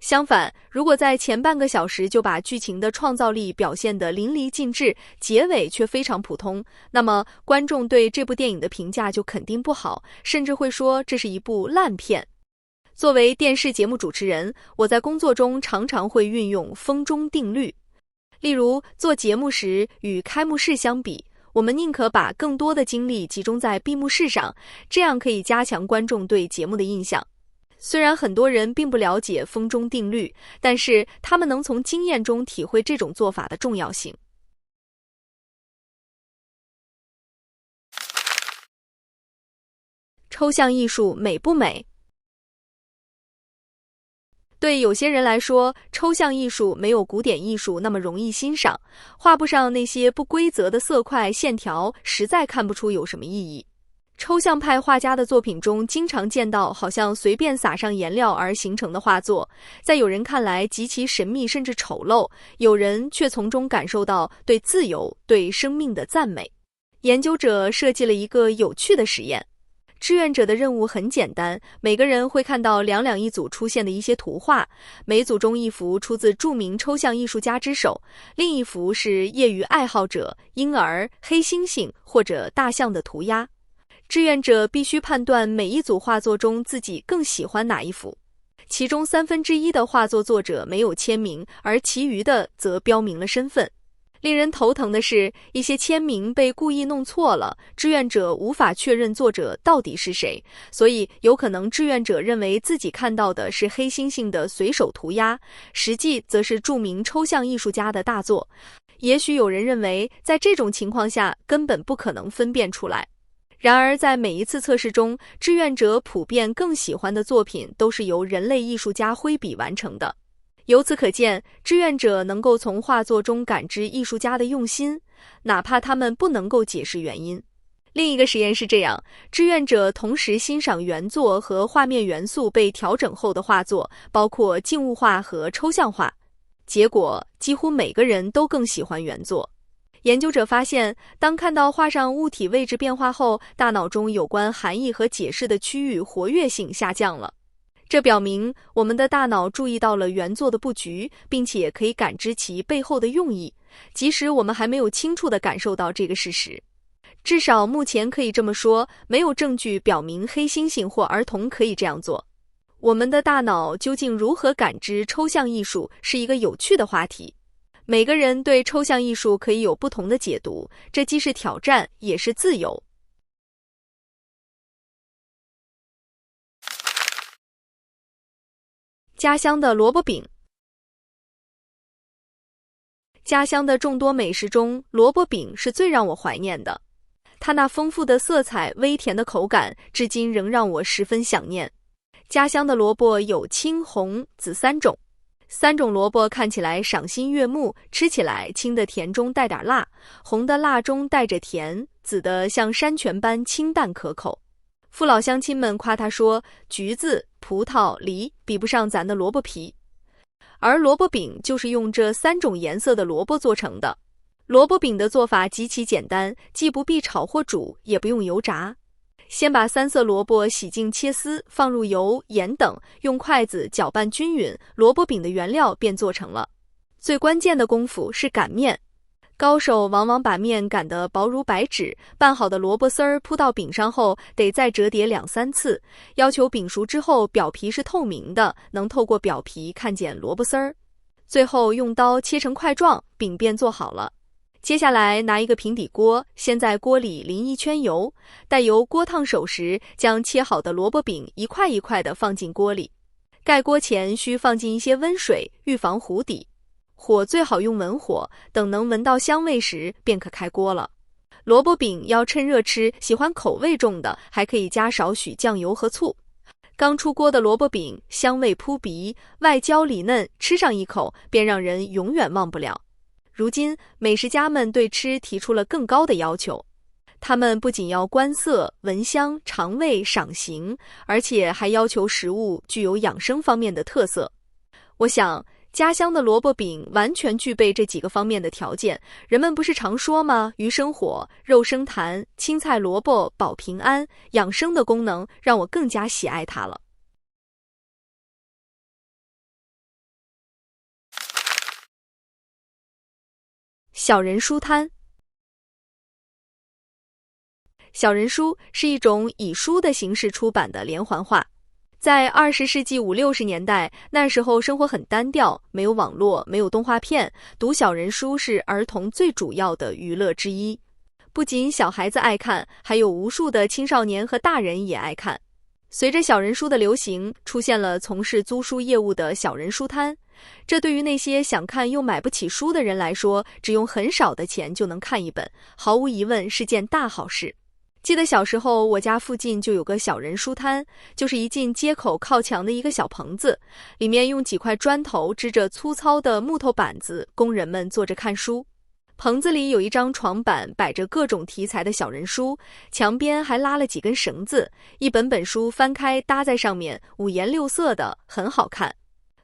相反，如果在前半个小时就把剧情的创造力表现得淋漓尽致，结尾却非常普通，那么观众对这部电影的评价就肯定不好，甚至会说这是一部烂片。作为电视节目主持人，我在工作中常常会运用峰中定律。例如，做节目时与开幕式相比，我们宁可把更多的精力集中在闭幕式上，这样可以加强观众对节目的印象。虽然很多人并不了解峰中定律，但是他们能从经验中体会这种做法的重要性。抽象艺术美不美？对有些人来说，抽象艺术没有古典艺术那么容易欣赏，画布上那些不规则的色块线条实在看不出有什么意义。抽象派画家的作品中经常见到好像随便撒上颜料而形成的画作，在有人看来极其神秘甚至丑陋，有人却从中感受到对自由、对生命的赞美。研究者设计了一个有趣的实验。志愿者的任务很简单，每个人会看到2两一组出现的一些图画，每组中一幅出自著名抽象艺术家之手，另一幅是业余爱好者、婴儿、黑猩猩或者大象的涂鸦。志愿者必须判断每一组画作中自己更喜欢哪一幅。其中1/3的画作作者没有签名，而其余的则标明了身份。令人头疼的是，一些签名被故意弄错了，志愿者无法确认作者到底是谁，所以有可能志愿者认为自己看到的是黑猩猩的随手涂鸦，实际则是著名抽象艺术家的大作。也许有人认为，在这种情况下根本不可能分辨出来。然而，在每一次测试中，志愿者普遍更喜欢的作品都是由人类艺术家挥笔完成的。由此可见，志愿者能够从画作中感知艺术家的用心，哪怕他们不能够解释原因。另一个实验是这样，志愿者同时欣赏原作和画面元素被调整后的画作，包括静物画和抽象画。结果，几乎每个人都更喜欢原作。研究者发现，当看到画上物体位置变化后，大脑中有关含义和解释的区域活跃性下降了。这表明我们的大脑注意到了原作的布局，并且可以感知其背后的用意，即使我们还没有清楚地感受到这个事实。至少目前可以这么说，没有证据表明黑猩猩或儿童可以这样做。我们的大脑究竟如何感知抽象艺术，是一个有趣的话题。每个人对抽象艺术可以有不同的解读，这既是挑战，也是自由。家乡的萝卜饼。家乡的众多美食中，萝卜饼是最让我怀念的。它那丰富的色彩、微甜的口感，至今仍让我十分想念。家乡的萝卜有青、红、紫3种。3种萝卜看起来赏心悦目，吃起来青的甜中带点辣，红的辣中带着甜，紫的像山泉般清淡可口。父老乡亲们夸他说，橘子、葡萄、梨比不上咱的萝卜皮。而萝卜饼就是用这3种颜色的萝卜做成的。萝卜饼的做法极其简单，既不必炒或煮，也不用油炸。先把3色萝卜洗净切丝，放入油、盐等，用筷子搅拌均匀，萝卜饼的原料便做成了。最关键的功夫是擀面，高手往往把面擀得薄如白纸，拌好的萝卜丝儿铺到饼上后，得再折叠2-3次，要求饼熟之后表皮是透明的，能透过表皮看见萝卜丝儿。最后用刀切成块状，饼便做好了。接下来拿一个平底锅，先在锅里淋1圈油，待油锅烫手时，将切好的萝卜饼一块一块地放进锅里。盖锅前需放进一些温水，预防糊底。火最好用文火，等能闻到香味时，便可开锅了。萝卜饼要趁热吃，喜欢口味重的，还可以加少许酱油和醋。刚出锅的萝卜饼，香味扑鼻，外焦里嫩，吃上一口，便让人永远忘不了。如今，美食家们对吃提出了更高的要求，他们不仅要观色、闻香、尝味、赏形，而且还要求食物具有养生方面的特色。我想，家乡的萝卜饼完全具备这几个方面的条件。人们不是常说吗？鱼生火，肉生痰，青菜萝卜保平安，养生的功能让我更加喜爱它了。小人书摊。小人书是一种以书的形式出版的连环画。在20世纪50、60年代，那时候生活很单调，没有网络，没有动画片，读小人书是儿童最主要的娱乐之一。不仅小孩子爱看，还有无数的青少年和大人也爱看。随着小人书的流行，出现了从事租书业务的小人书摊。这对于那些想看又买不起书的人来说，只用很少的钱就能看一本，毫无疑问是件大好事。记得小时候，我家附近就有个小人书摊，就是一进街口靠墙的一个小棚子，里面用几块砖头支着粗糙的木头板子，工人们坐着看书。棚子里有一张床板，摆着各种题材的小人书，墙边还拉了几根绳子，一本本书翻开搭在上面，五颜六色的，很好看。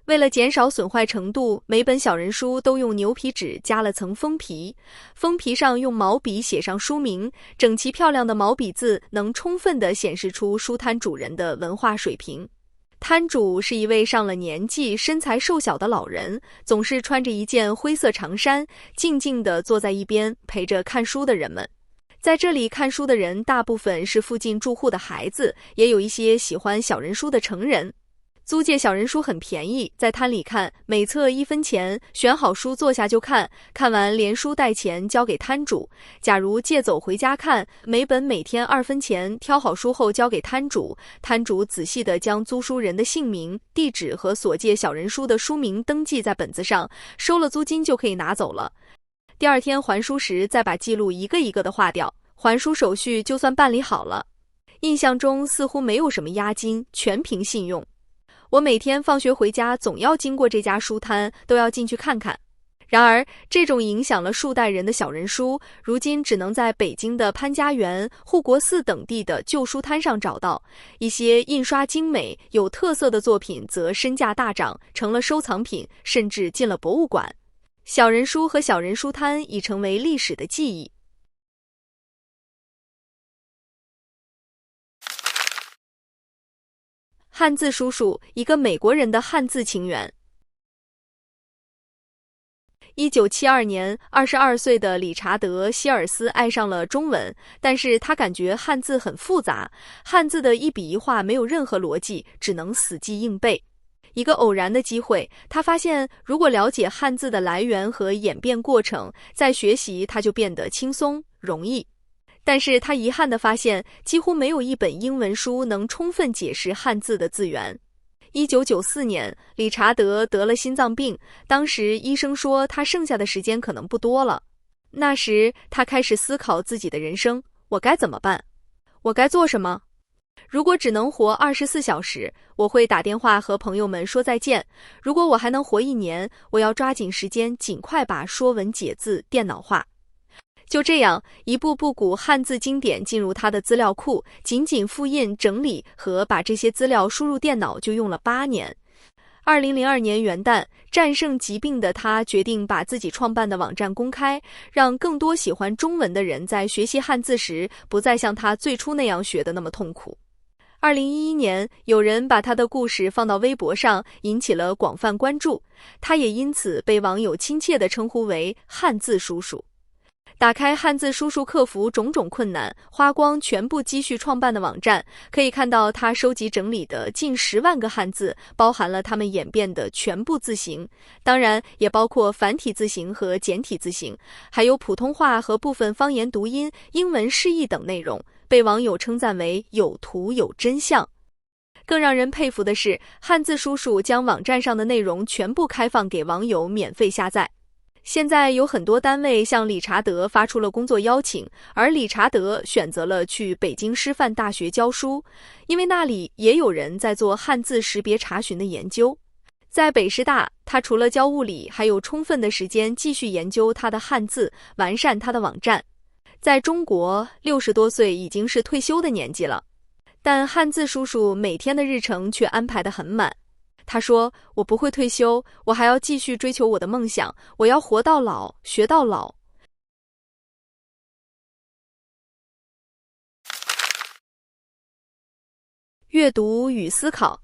为了减少损坏程度，每本小人书都用牛皮纸加了层封皮，封皮上用毛笔写上书名，整齐漂亮的毛笔字能充分地显示出书摊主人的文化水平。摊主是一位上了年纪、身材瘦小的老人，总是穿着一件灰色长衫，静静地坐在一边，陪着看书的人们。在这里看书的人大部分是附近住户的孩子，也有一些喜欢小人书的成人。租借小人书很便宜，在摊里看，每册1分钱，选好书坐下就看，看完连书带钱交给摊主。假如借走回家看，每本每天2分钱，挑好书后交给摊主，摊主仔细地将租书人的姓名、地址和所借小人书的书名登记在本子上，收了租金就可以拿走了。第二天还书时再把记录一个一个的划掉，还书手续就算办理好了，印象中似乎没有什么押金，全凭信用。我每天放学回家总要经过这家书摊，都要进去看看。然而，这种影响了数代人的小人书，如今只能在北京的潘家园、护国寺等地的旧书摊上找到。一些印刷精美、有特色的作品则身价大涨，成了收藏品，甚至进了博物馆。小人书和小人书摊已成为历史的记忆。汉字叔叔，一个美国人的汉字情缘。1972年，22岁的理查德·希尔斯爱上了中文，但是他感觉汉字很复杂，汉字的一笔一画没有任何逻辑，只能死记硬背。一个偶然的机会，他发现如果了解汉字的来源和演变过程，在学习它就变得轻松容易。但是他遗憾地发现，几乎没有一本英文书能充分解释汉字的字源。1994年，理查德得了心脏病，当时医生说他剩下的时间可能不多了。那时他开始思考自己的人生，我该怎么办？我该做什么？如果只能活24小时，我会打电话和朋友们说再见。如果我还能活1年，我要抓紧时间，尽快把说文解字电脑化。就这样，一部部古汉字经典进入他的资料库，仅仅复印、整理和把这些资料输入电脑就用了8年。2002年元旦，战胜疾病的他决定把自己创办的网站公开，让更多喜欢中文的人在学习汉字时不再像他最初那样学得那么痛苦。2011年，有人把他的故事放到微博上，引起了广泛关注，他也因此被网友亲切地称呼为汉字叔叔。打开汉字叔叔克服种种困难，花光全部积蓄创办的网站，可以看到他收集整理的近10万个汉字，包含了他们演变的全部字形，当然也包括繁体字形和简体字形，还有普通话和部分方言读音、英文释义等内容，被网友称赞为有图有真相。更让人佩服的是，汉字叔叔将网站上的内容全部开放给网友免费下载。现在有很多单位向理查德发出了工作邀请，而理查德选择了去北京师范大学教书，因为那里也有人在做汉字识别查询的研究。在北师大，他除了教物理，还有充分的时间继续研究他的汉字，完善他的网站。在中国，60多岁已经是退休的年纪了，但汉字叔叔每天的日程却安排得很满。他说，我不会退休，我还要继续追求我的梦想，我要活到老，学到老。阅读与思考。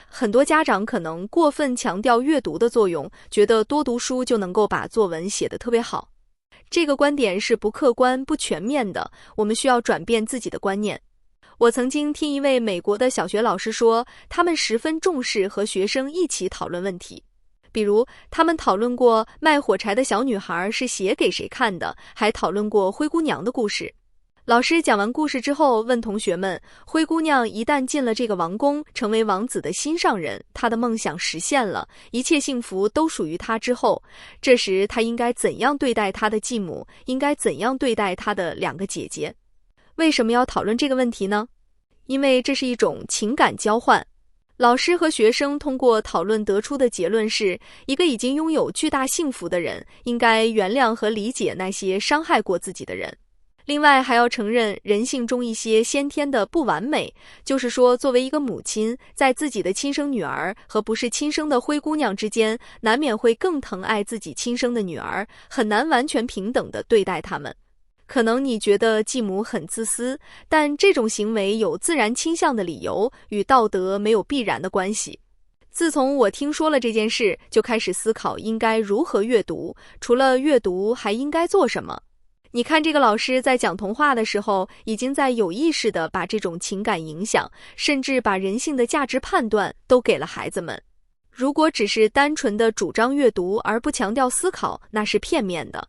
很多家长可能过分强调阅读的作用，觉得多读书就能够把作文写得特别好。这个观点是不客观、不全面的，我们需要转变自己的观念。我曾经听一位美国的小学老师说，他们十分重视和学生一起讨论问题。比如，他们讨论过卖火柴的小女孩是写给谁看的，还讨论过灰姑娘的故事。老师讲完故事之后，问同学们，灰姑娘一旦进了这个王宫，成为王子的心上人，她的梦想实现了，一切幸福都属于她之后，这时她应该怎样对待她的继母，应该怎样对待她的2个姐姐？为什么要讨论这个问题呢？因为这是一种情感交换。老师和学生通过讨论得出的结论是，一个已经拥有巨大幸福的人，应该原谅和理解那些伤害过自己的人。另外，还要承认人性中一些先天的不完美，就是说，作为一个母亲，在自己的亲生女儿和不是亲生的灰姑娘之间，难免会更疼爱自己亲生的女儿，很难完全平等地对待她们。可能你觉得继母很自私，但这种行为有自然倾向的理由，与道德没有必然的关系。自从我听说了这件事，就开始思考应该如何阅读，除了阅读还应该做什么。你看，这个老师在讲童话的时候，已经在有意识地把这种情感影响，甚至把人性的价值判断都给了孩子们。如果只是单纯的主张阅读而不强调思考，那是片面的。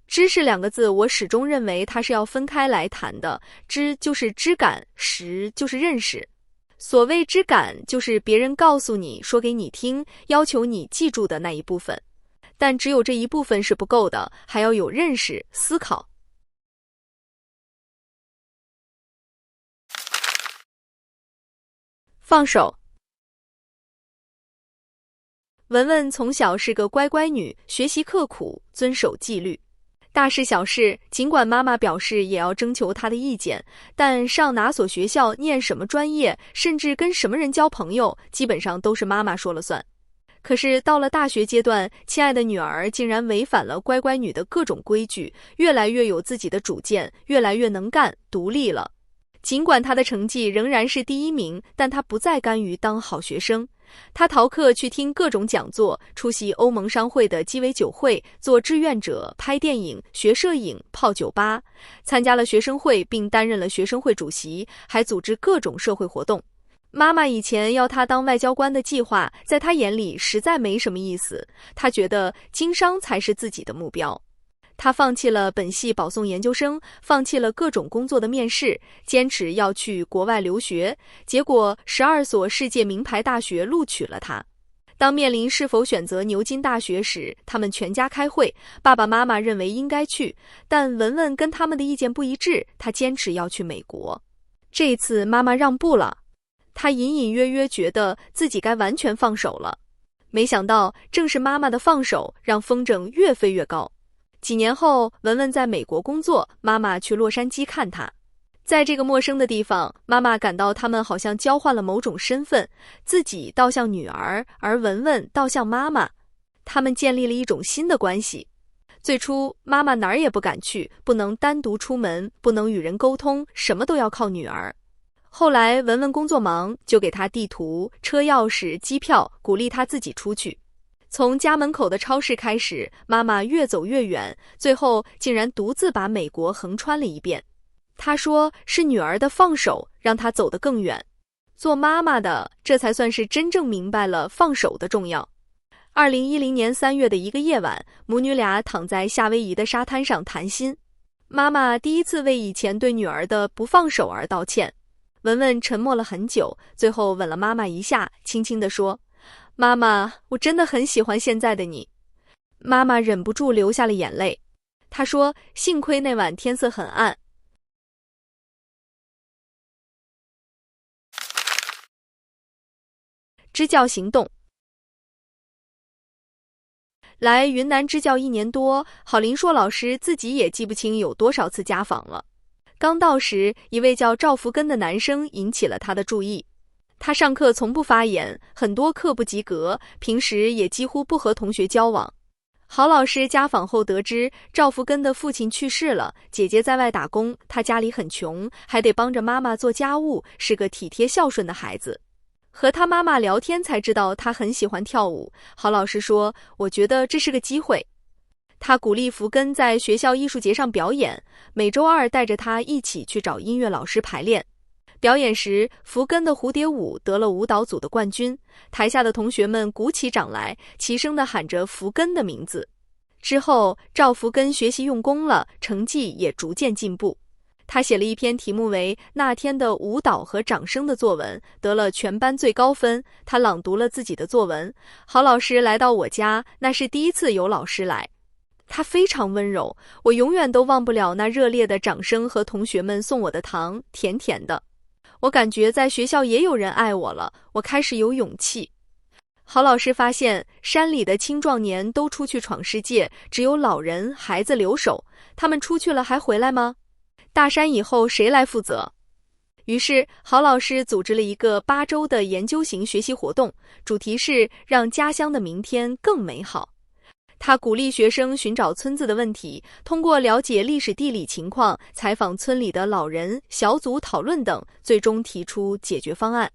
知识2个字，我始终认为它是要分开来谈的。知就是知感，识就是认识。所谓知感，就是别人告诉你、说给你听、要求你记住的那一部分。但只有这一部分是不够的，还要有认识、思考。放手。文文从小是个乖乖女，学习刻苦，遵守纪律。大事小事，尽管妈妈表示也要征求她的意见，但上哪所学校、念什么专业，甚至跟什么人交朋友，基本上都是妈妈说了算。可是到了大学阶段，亲爱的女儿竟然违反了乖乖女的各种规矩，越来越有自己的主见，越来越能干、独立了。尽管她的成绩仍然是第1名，但她不再甘于当好学生。她逃课去听各种讲座，出席欧盟商会的鸡尾酒会，做志愿者，拍电影，学摄影，泡酒吧，参加了学生会并担任了学生会主席，还组织各种社会活动。妈妈以前要她当外交官的计划，在她眼里实在没什么意思，她觉得经商才是自己的目标。他放弃了本系保送研究生，放弃了各种工作的面试，坚持要去国外留学，结果12所世界名牌大学录取了他。当面临是否选择牛津大学时，他们全家开会，爸爸妈妈认为应该去，但文文跟他们的意见不一致，他坚持要去美国。这次妈妈让步了，他隐隐约约觉得自己该完全放手了。没想到正是妈妈的放手，让风筝越飞越高。几年后，文文在美国工作，妈妈去洛杉矶看她。在这个陌生的地方，妈妈感到他们好像交换了某种身份，自己倒像女儿，而文文倒像妈妈。他们建立了一种新的关系。最初，妈妈哪儿也不敢去，不能单独出门，不能与人沟通，什么都要靠女儿。后来，文文工作忙，就给她地图、车钥匙、机票，鼓励她自己出去。从家门口的超市开始，妈妈越走越远，最后竟然独自把美国横穿了一遍。她说是女儿的放手让她走得更远。做妈妈的这才算是真正明白了放手的重要。2010年3月的一个夜晚，母女俩躺在夏威夷的沙滩上谈心。妈妈第一次为以前对女儿的不放手而道歉。文文沉默了很久，最后吻了妈妈一下，轻轻地说：妈妈，我真的很喜欢现在的你。妈妈忍不住流下了眼泪。她说，幸亏那晚天色很暗。支教行动。来云南支教1年多，郝林硕老师自己也记不清有多少次家访了。刚到时，一位叫赵福根的男生引起了他的注意。他上课从不发言，很多课不及格，平时也几乎不和同学交往。郝老师家访后得知，赵福根的父亲去世了，姐姐在外打工，他家里很穷，还得帮着妈妈做家务，是个体贴孝顺的孩子。和他妈妈聊天才知道他很喜欢跳舞。郝老师说，我觉得这是个机会。他鼓励福根在学校艺术节上表演，每周2带着他一起去找音乐老师排练。表演时，福根的蝴蝶舞得了舞蹈组的冠军，台下的同学们鼓起掌来，齐声地喊着福根的名字。之后，赵福根学习用功了，成绩也逐渐进步。他写了一篇题目为《那天的舞蹈和掌声》的作文，得了全班最高分。他朗读了自己的作文。郝老师来到我家，那是第一次有老师来。他非常温柔，我永远都忘不了那热烈的掌声和同学们送我的糖，甜甜的。我感觉在学校也有人爱我了，我开始有勇气。郝老师发现，山里的青壮年都出去闯世界，只有老人、孩子留守。他们出去了还回来吗？大山以后谁来负责？于是，郝老师组织了一个8周的研究型学习活动，主题是让家乡的明天更美好。他鼓励学生寻找村子的问题，通过了解历史地理情况、采访村里的老人、小组讨论等，最终提出解决方案。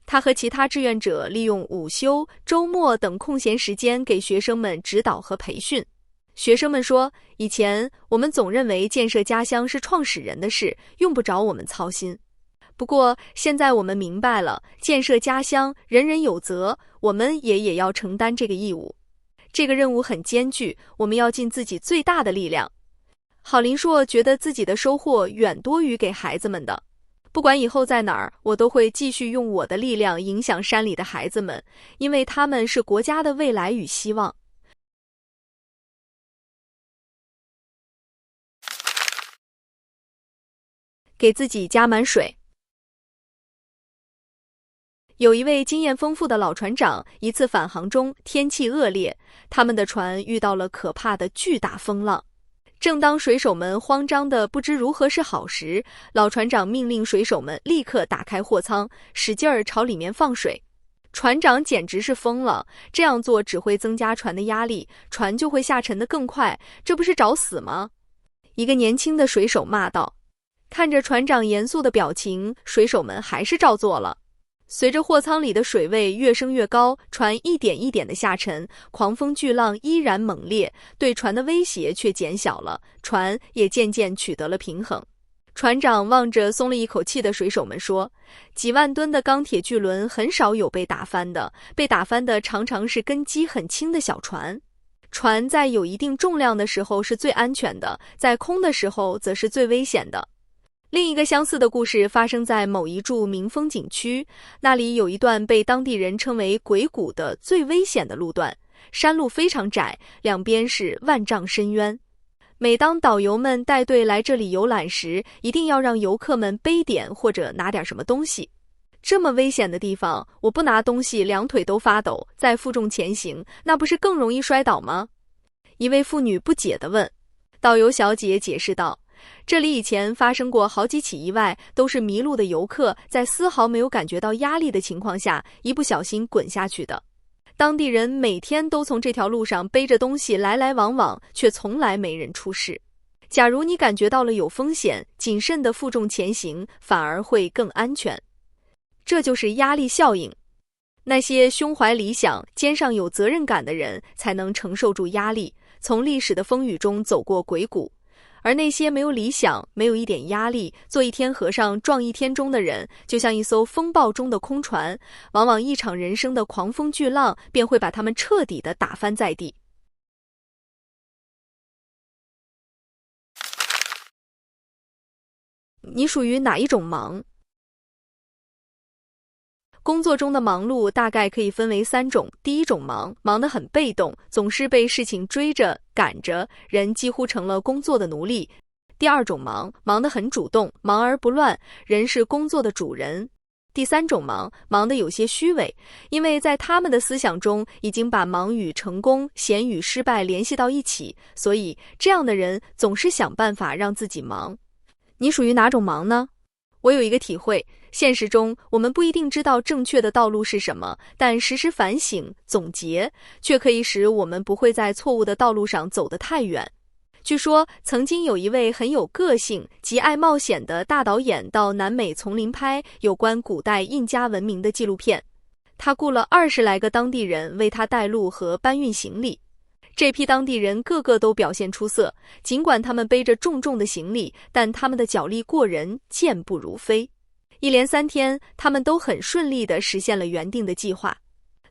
他和其他志愿者利用午休、周末等空闲时间给学生们指导和培训。学生们说，以前我们总认为建设家乡是创始人的事，用不着我们操心。不过现在我们明白了，建设家乡人人有责，我们也要承担这个义务。这个任务很艰巨，我们要尽自己最大的力量。郝林硕觉得自己的收获远多于给孩子们的。不管以后在哪儿，我都会继续用我的力量影响山里的孩子们，因为他们是国家的未来与希望。给自己加满水。有一位经验丰富的老船长，一次返航中天气恶劣，他们的船遇到了可怕的巨大风浪。正当水手们慌张的不知如何是好时，老船长命令水手们立刻打开货舱，使劲儿朝里面放水。船长简直是疯了，这样做只会增加船的压力，船就会下沉得更快，这不是找死吗？一个年轻的水手骂道。看着船长严肃的表情，水手们还是照做了。随着货舱里的水位越升越高，船一点一点的下沉，狂风巨浪依然猛烈，对船的威胁却减小了，船也渐渐取得了平衡。船长望着松了一口气的水手们说，几万吨的钢铁巨轮很少有被打翻的，被打翻的常常是根基很轻的小船。船在有一定重量的时候是最安全的，在空的时候则是最危险的。另一个相似的故事发生在某一处名风景区，那里有一段被当地人称为鬼谷的最危险的路段，山路非常窄，两边是万丈深渊。每当导游们带队来这里游览时，一定要让游客们背点或者拿点什么东西。这么危险的地方，我不拿东西两腿都发抖，再负重前行，那不是更容易摔倒吗？一位妇女不解地问。导游小姐解释道，这里以前发生过好几起意外，都是迷路的游客在丝毫没有感觉到压力的情况下，一不小心滚下去的。当地人每天都从这条路上背着东西来来往往，却从来没人出事。假如你感觉到了有风险，谨慎地负重前行，反而会更安全。这就是压力效应。那些胸怀理想、肩上有责任感的人，才能承受住压力，从历史的风雨中走过鬼谷。而那些没有理想、没有一点压力、做一天和尚撞一天钟的人，就像一艘风暴中的空船，往往一场人生的狂风巨浪便会把他们彻底地打翻在地。你属于哪一种忙？工作中的忙碌大概可以分为3种。第一种忙，忙得很被动，总是被事情追着赶着，人几乎成了工作的奴隶。第二种忙，忙得很主动，忙而不乱，人是工作的主人。第三种忙，忙得有些虚伪，因为在他们的思想中已经把忙与成功、闲与失败联系到一起，所以这样的人总是想办法让自己忙。你属于哪种忙呢？我有一个体会，现实中我们不一定知道正确的道路是什么，但时时反省、总结，却可以使我们不会在错误的道路上走得太远。据说，曾经有一位很有个性、极爱冒险的大导演到南美丛林拍有关古代印加文明的纪录片，他雇了20来个当地人为他带路和搬运行李。这批当地人个个都表现出色，尽管他们背着重重的行李，但他们的脚力过人，健步如飞。一连3天，他们都很顺利地实现了原定的计划。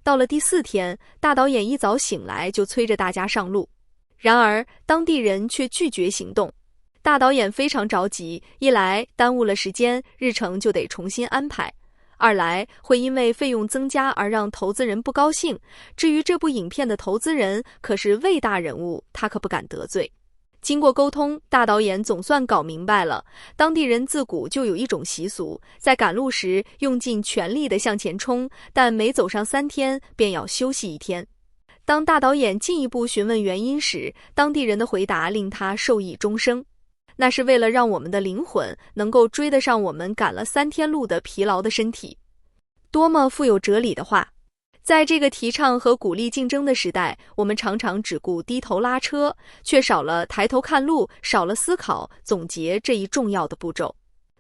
到了第4天，大导演一早醒来就催着大家上路，然而当地人却拒绝行动。大导演非常着急，一来耽误了时间，日程就得重新安排；二来会因为费用增加而让投资人不高兴，至于这部影片的投资人可是魏大人物，他可不敢得罪。经过沟通，大导演总算搞明白了，当地人自古就有一种习俗，在赶路时用尽全力地向前冲，但每走上3天便要休息1天。当大导演进一步询问原因时，当地人的回答令他受益终生。那是为了让我们的灵魂能够追得上我们赶了3天路的疲劳的身体。多么富有哲理的话！在这个提倡和鼓励竞争的时代，我们常常只顾低头拉车，却少了抬头看路，少了思考、总结这一重要的步骤。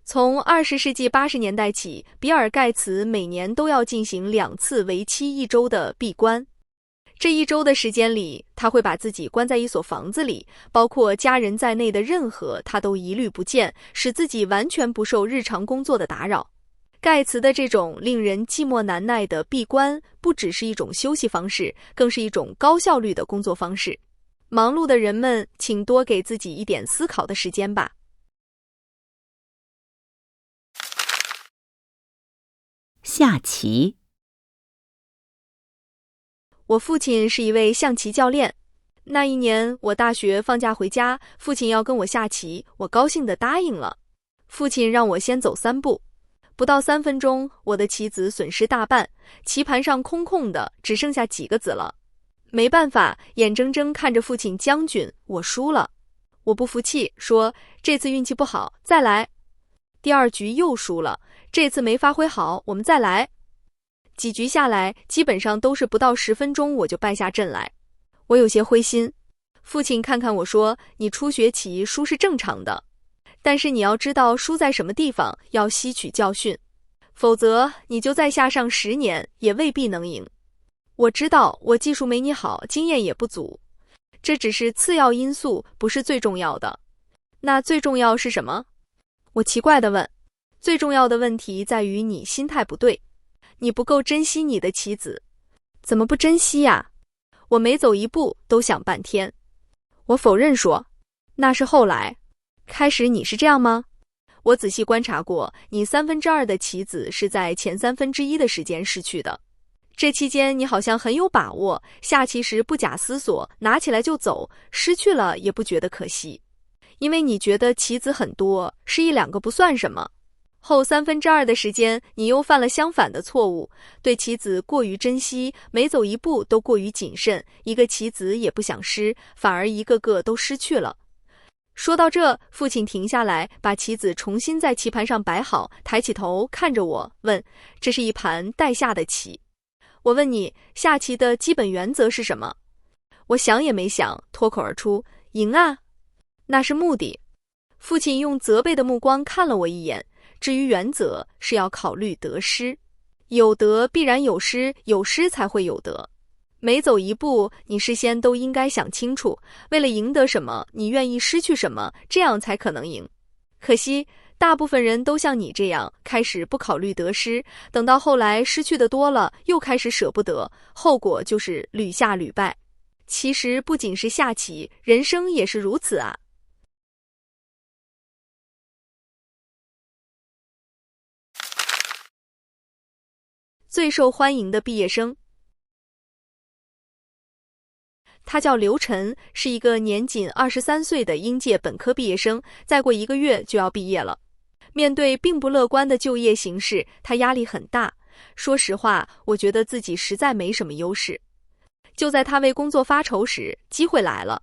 从20世纪80年代起，比尔·盖茨每年都要进行2次为期1周的闭关。这1周的时间里，他会把自己关在一所房子里，包括家人在内的任何他都一律不见，使自己完全不受日常工作的打扰。盖茨的这种令人寂寞难耐的闭关，不只是一种休息方式，更是一种高效率的工作方式。忙碌的人们，请多给自己一点思考的时间吧。下棋。我父亲是一位象棋教练。那一年，我大学放假回家，父亲要跟我下棋，我高兴地答应了。父亲让我先走3步，不到3分钟，我的棋子损失大半，棋盘上空空的，只剩下几个子了。没办法，眼睁睁看着父亲将军，我输了。我不服气，说这次运气不好，再来。第2局又输了，这次没发挥好，我们再来。几局下来，基本上都是不到10分钟我就败下阵来，我有些灰心。父亲看看我说，你初学棋输是正常的，但是你要知道输在什么地方，要吸取教训，否则你就再下上10年也未必能赢。我知道我技术没你好，经验也不足，这只是次要因素，不是最重要的。那最重要是什么？我奇怪地问。最重要的问题在于你心态不对，你不够珍惜你的棋子。怎么不珍惜呀？我每走一步都想半天。我否认说，那是后来。开始你是这样吗？我仔细观察过，你2/3的棋子是在前1/3的时间失去的。这期间你好像很有把握，下棋时不假思索，拿起来就走，失去了也不觉得可惜，因为你觉得棋子很多，失1、2个不算什么。后2/3的时间，你又犯了相反的错误，对棋子过于珍惜，每走一步都过于谨慎，一个棋子也不想失，反而一个个都失去了。说到这，父亲停下来，把棋子重新在棋盘上摆好，抬起头看着我，问：这是一盘待下的棋。我问你，下棋的基本原则是什么？我想也没想，脱口而出：赢啊！那是目的。父亲用责备的目光看了我一眼，至于原则，是要考虑得失。有得必然有失，有失才会有得。每走一步，你事先都应该想清楚，为了赢得什么，你愿意失去什么，这样才可能赢。可惜大部分人都像你这样，开始不考虑得失，等到后来失去的多了，又开始舍不得，后果就是屡下屡败。其实不仅是下棋，人生也是如此啊。最受欢迎的毕业生，他叫刘晨，是一个年仅23岁的应届本科毕业生，再过1个月就要毕业了。面对并不乐观的就业形势，他压力很大。说实话，我觉得自己实在没什么优势。就在他为工作发愁时，机会来了。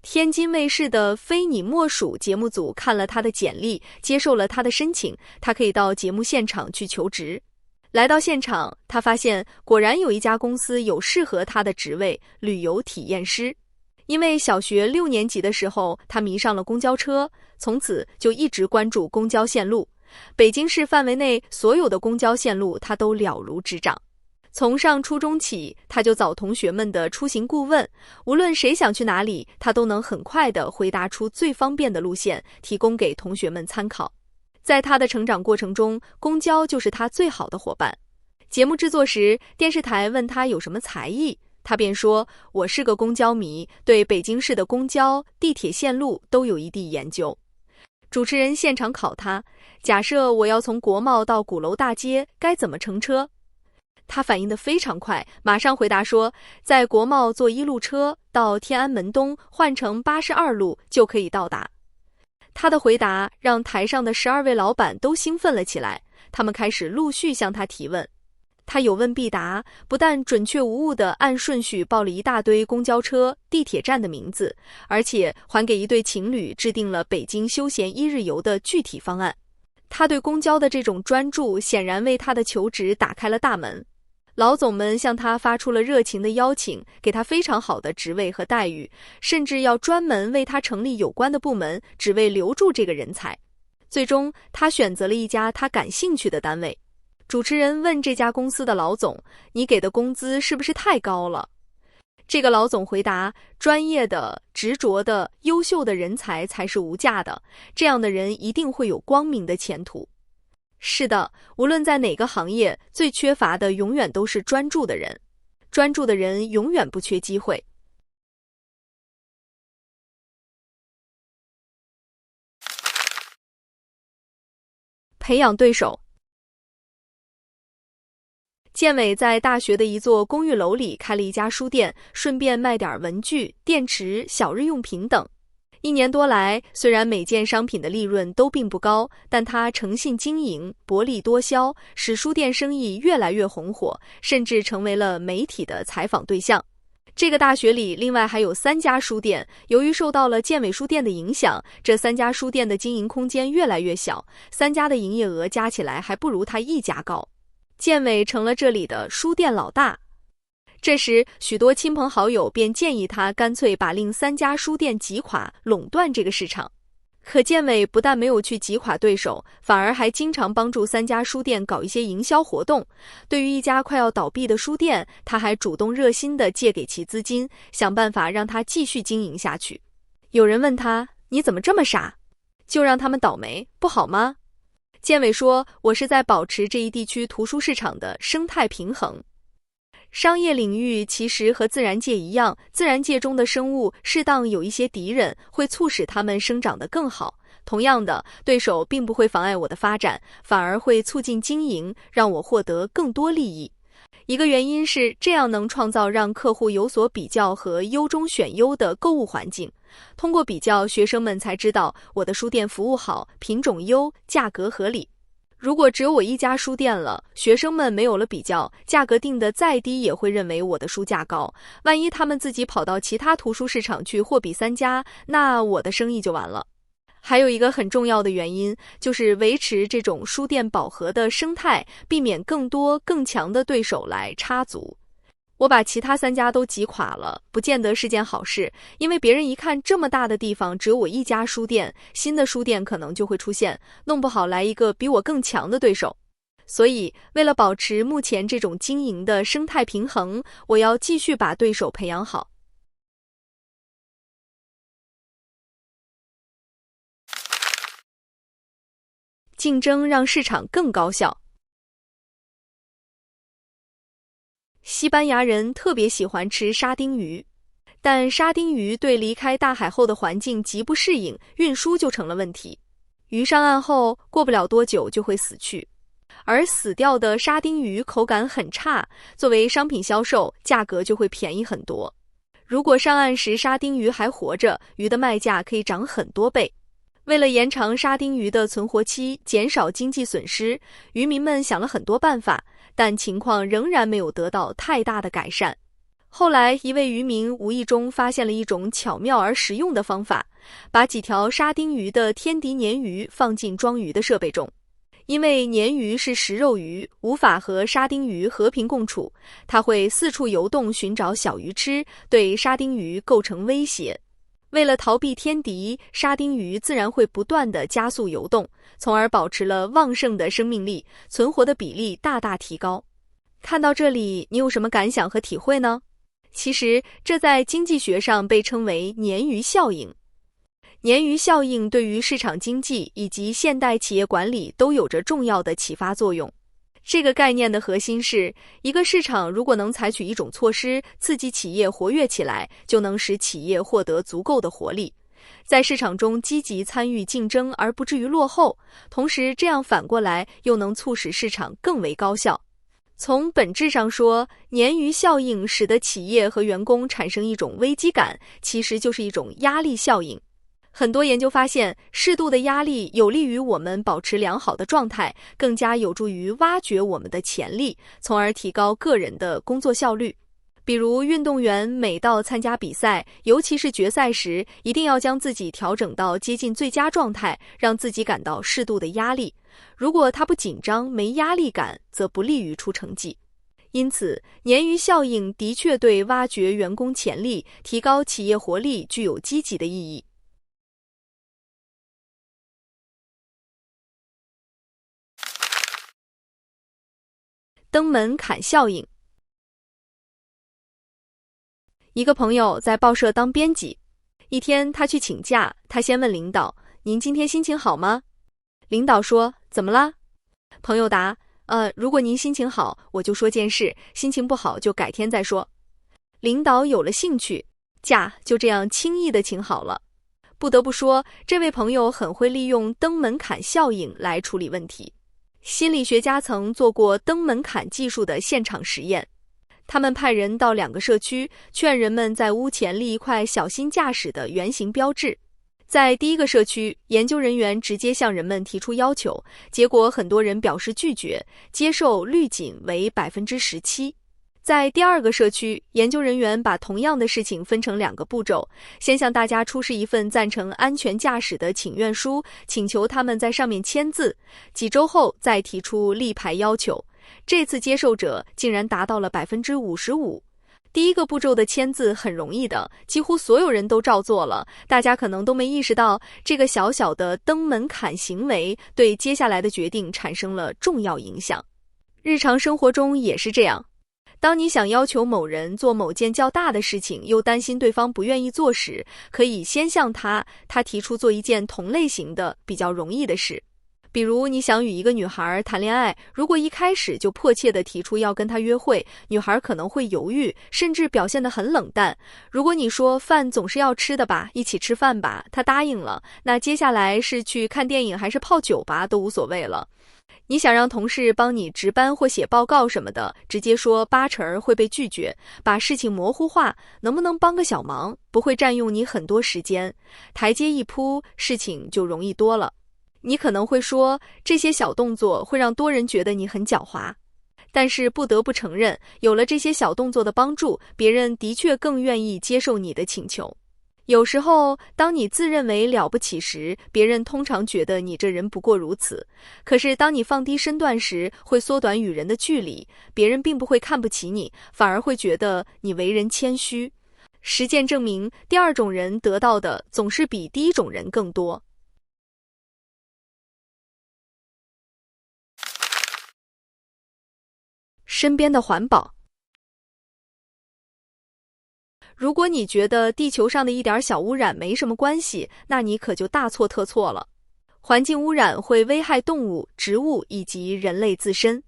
天津卫视的《非你莫属》节目组看了他的简历，接受了他的申请，他可以到节目现场去求职。来到现场，他发现果然有一家公司有适合他的职位——旅游体验师。因为小学6年级的时候，他迷上了公交车，从此就一直关注公交线路。北京市范围内所有的公交线路，他都了如指掌。从上初中起，他就找同学们的出行顾问，无论谁想去哪里，他都能很快地回答出最方便的路线，提供给同学们参考。在他的成长过程中，公交就是他最好的伙伴。节目制作时，电视台问他有什么才艺，他便说：我是个公交迷，对北京市的公交、地铁线路都有一定研究。主持人现场考他，假设我要从国贸到鼓楼大街，该怎么乘车？他反应得非常快，马上回答说，在国贸坐1路车到天安门东，换乘82路就可以到达。他的回答让台上的12位老板都兴奋了起来，他们开始陆续向他提问。他有问必答，不但准确无误地按顺序报了一大堆公交车、地铁站的名字，而且还给一对情侣制定了北京休闲1日游的具体方案。他对公交的这种专注，显然为他的求职打开了大门。老总们向他发出了热情的邀请，给他非常好的职位和待遇，甚至要专门为他成立有关的部门，只为留住这个人才。最终，他选择了一家他感兴趣的单位。主持人问这家公司的老总：“你给的工资是不是太高了？”这个老总回答：“专业的、执着的、优秀的人才才是无价的，这样的人一定会有光明的前途。”是的，无论在哪个行业，最缺乏的永远都是专注的人。专注的人永远不缺机会。培养对手。建伟在大学的一座公寓楼里开了一家书店，顺便卖点文具、电池、小日用品等。1年多来，虽然每件商品的利润都并不高，但他诚信经营，薄利多销，使书店生意越来越红火，甚至成为了媒体的采访对象。这个大学里另外还有3家书店，由于受到了建伟书店的影响，这3家书店的经营空间越来越小，3家的营业额加起来还不如他1家高。建伟成了这里的书店老大。这时，许多亲朋好友便建议他干脆把另3家书店击垮，垄断这个市场。可建伟不但没有去击垮对手，反而还经常帮助3家书店搞一些营销活动。对于一家快要倒闭的书店，他还主动热心地借给其资金，想办法让他继续经营下去。有人问他：“你怎么这么傻？就让他们倒霉，不好吗？”建伟说：“我是在保持这一地区图书市场的生态平衡。”商业领域其实和自然界一样，自然界中的生物适当有一些敌人，会促使它们生长得更好。同样的，对手并不会妨碍我的发展，反而会促进经营，让我获得更多利益。一个原因是这样能创造让客户有所比较和优中选优的购物环境。通过比较，学生们才知道我的书店服务好，品种优，价格合理。如果只有我1家书店了，学生们没有了比较，价格定得再低也会认为我的书价高。万一他们自己跑到其他图书市场去货比3家，那我的生意就完了。还有一个很重要的原因，就是维持这种书店饱和的生态，避免更多更强的对手来插足。我把其他3家都击垮了，不见得是件好事，因为别人一看这么大的地方只有我1家书店，新的书店可能就会出现，弄不好来一个比我更强的对手。所以，为了保持目前这种经营的生态平衡，我要继续把对手培养好。竞争让市场更高效。西班牙人特别喜欢吃沙丁鱼，但沙丁鱼对离开大海后的环境极不适应，运输就成了问题。鱼上岸后，过不了多久就会死去，而死掉的沙丁鱼口感很差，作为商品销售，价格就会便宜很多。如果上岸时沙丁鱼还活着，鱼的卖价可以涨很多倍。为了延长沙丁鱼的存活期，减少经济损失，渔民们想了很多办法，但情况仍然没有得到太大的改善。后来，一位渔民无意中发现了一种巧妙而实用的方法，把几条沙丁鱼的天敌鲶鱼放进装鱼的设备中。因为鲶鱼是食肉鱼，无法和沙丁鱼和平共处，它会四处游动寻找小鱼吃，对沙丁鱼构成威胁。为了逃避天敌，沙丁鱼自然会不断地加速游动，从而保持了旺盛的生命力，存活的比例大大提高。看到这里，你有什么感想和体会呢？其实，这在经济学上被称为鲶鱼效应。鲶鱼效应对于市场经济以及现代企业管理都有着重要的启发作用。这个概念的核心是，一个市场如果能采取一种措施，刺激企业活跃起来，就能使企业获得足够的活力，在市场中积极参与竞争而不至于落后，同时这样反过来又能促使市场更为高效。从本质上说，鲶鱼效应使得企业和员工产生一种危机感，其实就是一种压力效应。很多研究发现，适度的压力有利于我们保持良好的状态，更加有助于挖掘我们的潜力，从而提高个人的工作效率。比如，运动员每到参加比赛，尤其是决赛时，一定要将自己调整到接近最佳状态，让自己感到适度的压力。如果他不紧张、没压力感，则不利于出成绩。因此，鲶鱼效应的确对挖掘员工潜力、提高企业活力具有积极的意义。登门槛效应。一个朋友在报社当编辑，一天他去请假，他先问领导：“您今天心情好吗？”领导说：“怎么了？”朋友答：“如果您心情好，我就说件事；心情不好就改天再说。”领导有了兴趣，假就这样轻易地请好了。不得不说，这位朋友很会利用登门槛效应来处理问题。心理学家曾做过登门槛技术的现场实验，他们派人到2个社区，劝人们在屋前立一块小心驾驶的圆形标志。在第一个社区，研究人员直接向人们提出要求，结果很多人表示拒绝，接受率仅为17%。在第二个社区，研究人员把同样的事情分成2个步骤，先向大家出示一份赞成安全驾驶的请愿书，请求他们在上面签字，几周后再提出立牌要求。这次接受者竟然达到了55%。第一个步骤的签字很容易的，几乎所有人都照做了，大家可能都没意识到这个小小的登门槛行为对接下来的决定产生了重要影响。日常生活中也是这样，当你想要求某人做某件较大的事情，又担心对方不愿意做时，可以先向他提出做一件同类型的比较容易的事。比如你想与一个女孩谈恋爱，如果一开始就迫切地提出要跟她约会，女孩可能会犹豫，甚至表现得很冷淡。如果你说饭总是要吃的吧，一起吃饭吧，她答应了，那接下来是去看电影还是泡酒吧都无所谓了。你想让同事帮你值班或写报告什么的，直接说80%会被拒绝，把事情模糊化，能不能帮个小忙，不会占用你很多时间，台阶一铺，事情就容易多了。你可能会说，这些小动作会让多人觉得你很狡猾，但是不得不承认，有了这些小动作的帮助，别人的确更愿意接受你的请求。有时候，当你自认为了不起时，别人通常觉得你这人不过如此。可是当你放低身段时，会缩短与人的距离，别人并不会看不起你，反而会觉得你为人谦虚。实践证明，第二种人得到的总是比第一种人更多。身边的环保。如果你觉得地球上的一点小污染没什么关系，那你可就大错特错了。环境污染会危害动物、植物以及人类自身。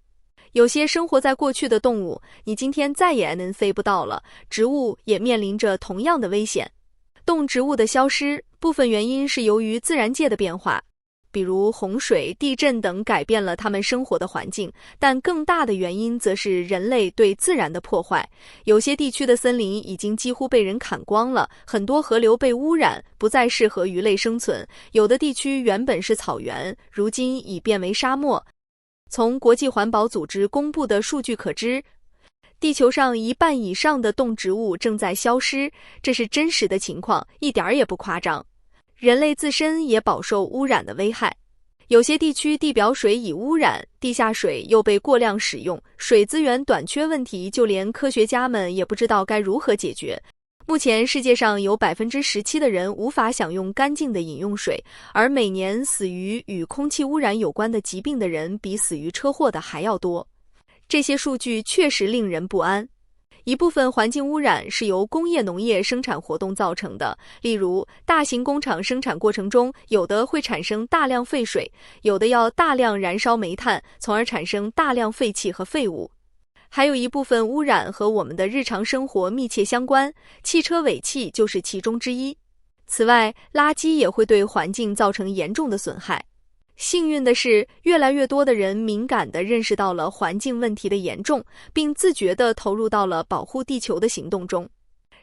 有些生活在过去的动物，你今天再也能飞不到了，植物也面临着同样的危险。动植物的消失，部分原因是由于自然界的变化，比如洪水、地震等改变了它们生活的环境，但更大的原因则是人类对自然的破坏。有些地区的森林已经几乎被人砍光了，很多河流被污染，不再适合鱼类生存。有的地区原本是草原，如今已变为沙漠。从国际环保组织公布的数据可知，地球上1半以上的动植物正在消失，这是真实的情况，一点也不夸张。人类自身也饱受污染的危害，有些地区地表水已污染，地下水又被过量使用，水资源短缺问题就连科学家们也不知道该如何解决。目前世界上有17%的人无法享用干净的饮用水，而每年死于与空气污染有关的疾病的人比死于车祸的还要多。这些数据确实令人不安。一部分环境污染是由工业农业生产活动造成的，例如大型工厂生产过程中，有的会产生大量废水，有的要大量燃烧煤炭，从而产生大量废气和废物。还有一部分污染和我们的日常生活密切相关，汽车尾气就是其中之一。此外，垃圾也会对环境造成严重的损害。幸运的是，越来越多的人敏感地认识到了环境问题的严重，并自觉地投入到了保护地球的行动中。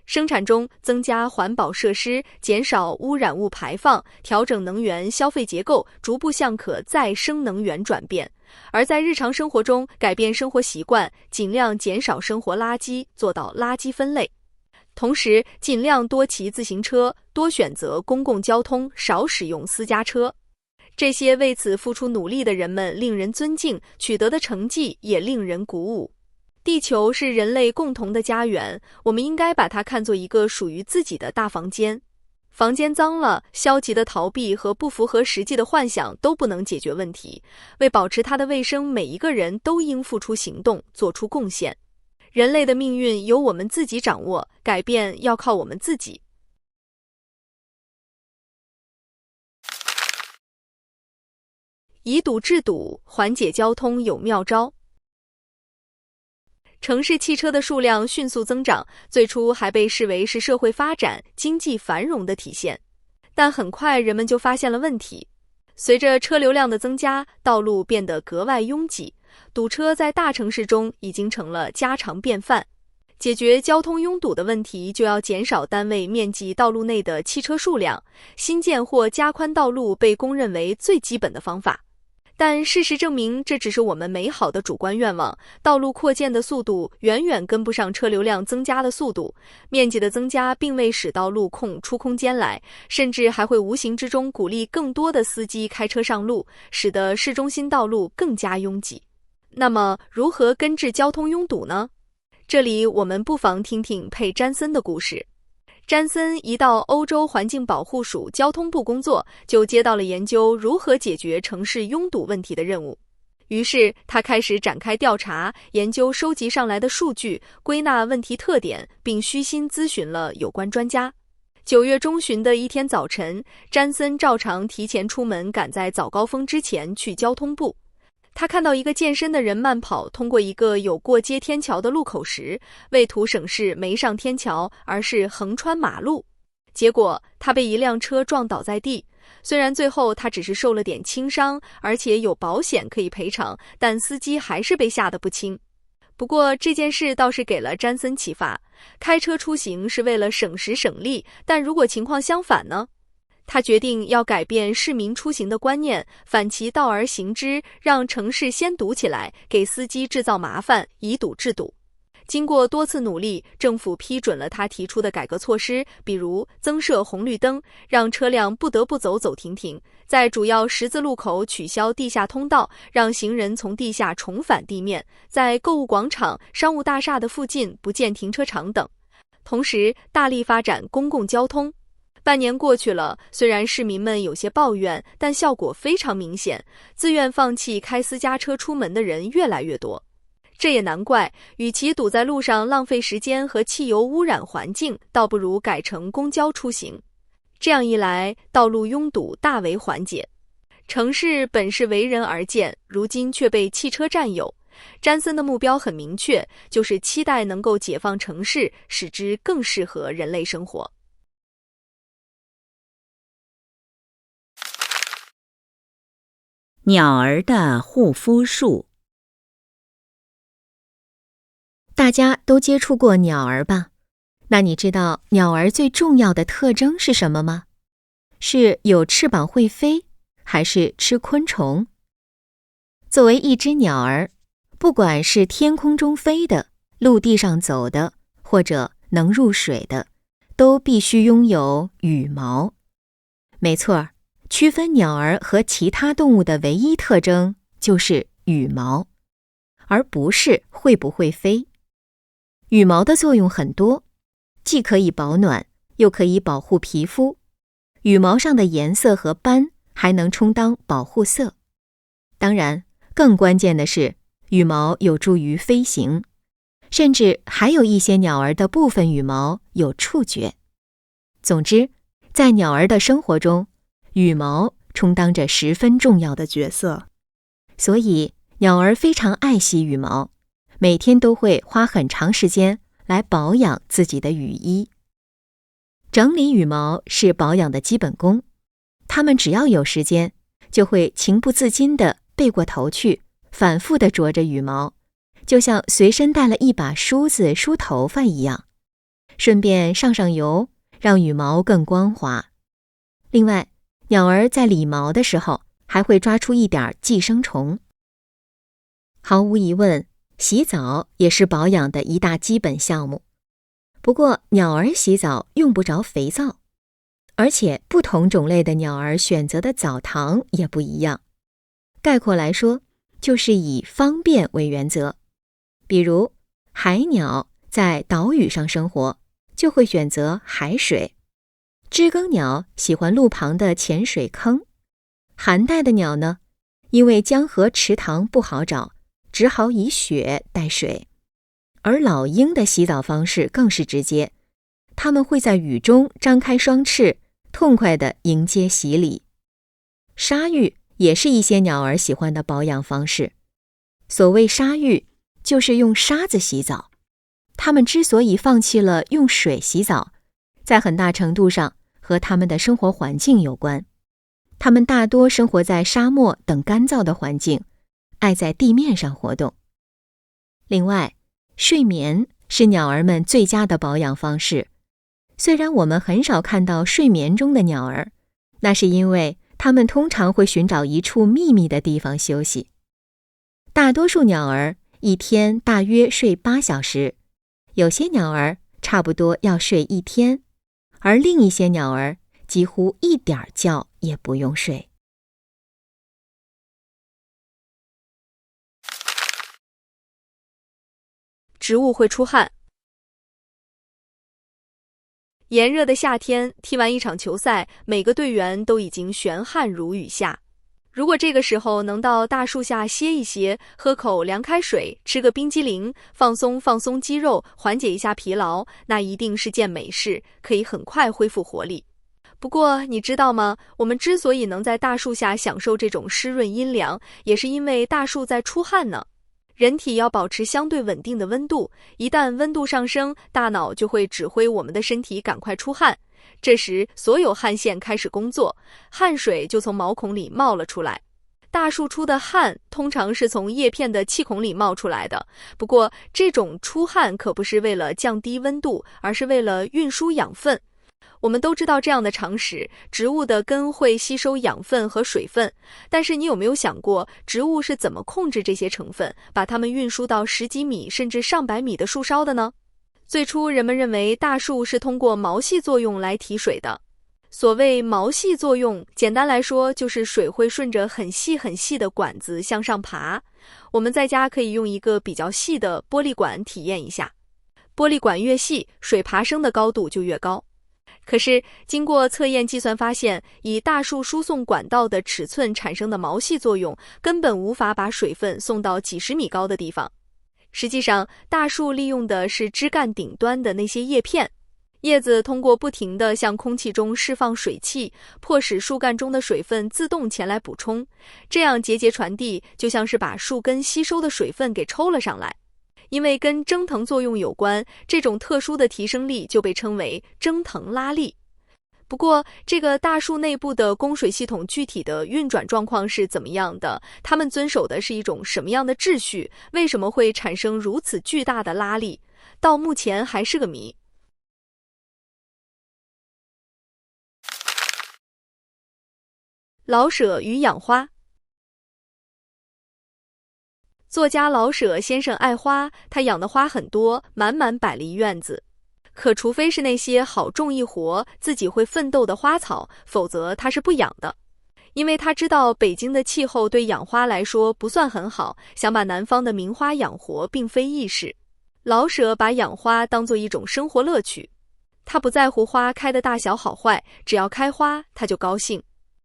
生产中增加环保设施，减少污染物排放，调整能源消费结构，逐步向可再生能源转变。而在日常生活中，改变生活习惯，尽量减少生活垃圾，做到垃圾分类。同时，尽量多骑自行车，多选择公共交通，少使用私家车。这些为此付出努力的人们令人尊敬，取得的成绩也令人鼓舞。地球是人类共同的家园，我们应该把它看作一个属于自己的大房间。房间脏了，消极的逃避和不符合实际的幻想都不能解决问题。为保持它的卫生，每一个人都应付出行动，做出贡献。人类的命运由我们自己掌握，改变要靠我们自己。以堵制堵，缓解交通有妙招。城市汽车的数量迅速增长，最初还被视为是社会发展、经济繁荣的体现，但很快人们就发现了问题。随着车流量的增加，道路变得格外拥挤，堵车在大城市中已经成了家常便饭。解决交通拥堵的问题，就要减少单位面积道路内的汽车数量，新建或加宽道路被公认为最基本的方法。但事实证明，这只是我们美好的主观愿望。道路扩建的速度远远跟不上车流量增加的速度，面积的增加并未使到路空出空间来，甚至还会无形之中鼓励更多的司机开车上路，使得市中心道路更加拥挤。那么，如何根治交通拥堵呢？这里我们不妨听听佩詹森的故事。詹森一到欧洲环境保护署交通部工作，就接到了研究如何解决城市拥堵问题的任务。于是他开始展开调查，研究收集上来的数据，归纳问题特点，并虚心咨询了有关专家。9月中旬的一天早晨，詹森照常提前出门，赶在早高峰之前去交通部。他看到一个健身的人慢跑通过一个有过街天桥的路口时，为图省事没上天桥，而是横穿马路。结果他被一辆车撞倒在地，虽然最后他只是受了点轻伤，而且有保险可以赔偿，但司机还是被吓得不轻。不过这件事倒是给了詹森启发，开车出行是为了省时省力，但如果情况相反呢？他决定要改变市民出行的观念，反其道而行之，让城市先堵起来，给司机制造麻烦，以堵制堵。经过多次努力，政府批准了他提出的改革措施，比如增设红绿灯，让车辆不得不走走停停；在主要十字路口取消地下通道，让行人从地下重返地面；在购物广场、商务大厦的附近不建停车场等。同时，大力发展公共交通。半年过去了，虽然市民们有些抱怨，但效果非常明显，自愿放弃开私家车出门的人越来越多。这也难怪，与其堵在路上浪费时间和汽油污染环境，倒不如改成公交出行。这样一来，道路拥堵大为缓解。城市本是为人而建，如今却被汽车占有。詹森的目标很明确，就是期待能够解放城市，使之更适合人类生活。鸟儿的护肤术。大家都接触过鸟儿吧？那你知道鸟儿最重要的特征是什么吗？是有翅膀会飞，还是吃昆虫？作为一只鸟儿，不管是天空中飞的、陆地上走的，或者能入水的，都必须拥有羽毛。没错，区分鸟儿和其他动物的唯一特征就是羽毛，而不是会不会飞。羽毛的作用很多，既可以保暖，又可以保护皮肤。羽毛上的颜色和斑还能充当保护色。当然，更关键的是，羽毛有助于飞行，甚至还有一些鸟儿的部分羽毛有触觉。总之，在鸟儿的生活中，羽毛充当着十分重要的角色。所以，鸟儿非常爱惜羽毛，每天都会花很长时间来保养自己的羽衣。整理羽毛是保养的基本功，它们只要有时间，就会情不自禁地背过头去，反复地啄着羽毛，就像随身带了一把梳子梳头发一样，顺便上上油，让羽毛更光滑。另外，鸟儿在理毛的时候，还会抓出一点寄生虫。毫无疑问，洗澡也是保养的一大基本项目。不过，鸟儿洗澡用不着肥皂，而且不同种类的鸟儿选择的澡堂也不一样。概括来说，就是以方便为原则。比如，海鸟在岛屿上生活，就会选择海水；知更鸟喜欢路旁的浅水坑；寒带的鸟呢，因为江河池塘不好找，只好以雪代水。而老鹰的洗澡方式更是直接，它们会在雨中张开双翅，痛快地迎接洗礼。鲨鱼也是一些鸟儿喜欢的保养方式。所谓鲨鱼，就是用沙子洗澡。它们之所以放弃了用水洗澡，在很大程度上和它们的生活环境有关。它们大多生活在沙漠等干燥的环境，爱在地面上活动。另外，睡眠是鸟儿们最佳的保养方式。虽然我们很少看到睡眠中的鸟儿，那是因为它们通常会寻找一处秘密的地方休息。大多数鸟儿一天大约睡8小时，有些鸟儿差不多要睡1天，而另一些鸟儿几乎一点觉也不用睡。植物会出汗。炎热的夏天，踢完一场球赛，每个队员都已经玄汗如雨下。如果这个时候能到大树下歇一歇，喝口凉开水，吃个冰激凌，放松放松肌肉，缓解一下疲劳，那一定是件美事，可以很快恢复活力。不过你知道吗？我们之所以能在大树下享受这种湿润阴凉，也是因为大树在出汗呢。人体要保持相对稳定的温度，一旦温度上升，大脑就会指挥我们的身体赶快出汗。这时，所有汗腺开始工作，汗水就从毛孔里冒了出来。大树出的汗通常是从叶片的气孔里冒出来的，不过这种出汗可不是为了降低温度，而是为了运输养分。我们都知道这样的常识，植物的根会吸收养分和水分，但是你有没有想过，植物是怎么控制这些成分，把它们运输到10几米甚至上百米的树梢的呢？最初人们认为大树是通过毛细作用来提水的。所谓毛细作用，简单来说就是水会顺着很细很细的管子向上爬。我们在家可以用一个比较细的玻璃管体验一下，玻璃管越细，水爬升的高度就越高。可是经过测验计算发现，以大树输送管道的尺寸产生的毛细作用根本无法把水分送到几十米高的地方。实际上，大树利用的是枝干顶端的那些叶片，叶子通过不停地向空气中释放水汽，迫使树干中的水分自动前来补充，这样节节传递，就像是把树根吸收的水分给抽了上来。因为跟蒸腾作用有关，这种特殊的提升力就被称为蒸腾拉力。不过，这个大树内部的供水系统具体的运转状况是怎么样的？它们遵守的是一种什么样的秩序？为什么会产生如此巨大的拉力？到目前还是个谜。老舍与养花。作家老舍先生爱花，他养的花很多，满满摆了一院子。可除非是那些好种一活、自己会奋斗的花草，否则他是不养的。因为他知道北京的气候对养花来说不算很好，想把南方的名花养活并非易事。老舍把养花当作一种生活乐趣，他不在乎花开的大小好坏，只要开花他就高兴。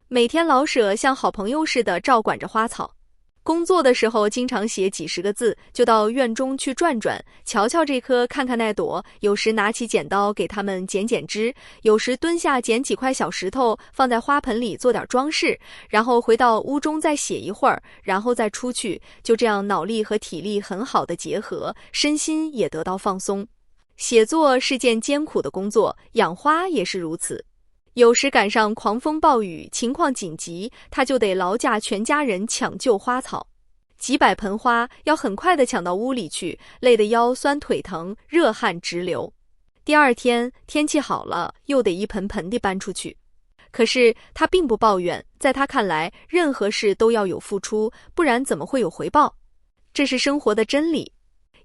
每天老舍像好朋友似的照管着花草。工作的时候经常写几十个字，就到院中去转转，瞧瞧这棵，看看那朵，有时拿起剪刀给它们剪剪枝，有时蹲下捡几块小石头放在花盆里做点装饰，然后回到屋中再写一会儿，然后再出去，就这样脑力和体力很好的结合，身心也得到放松。写作是件艰苦的工作，养花也是如此。有时赶上狂风暴雨，情况紧急，他就得劳驾全家人抢救花草。几百盆花要很快地抢到屋里去，累得腰酸腿疼，热汗直流。第二天天气好了，又得一盆盆地搬出去。可是他并不抱怨，在他看来，任何事都要有付出，不然怎么会有回报？这是生活的真理。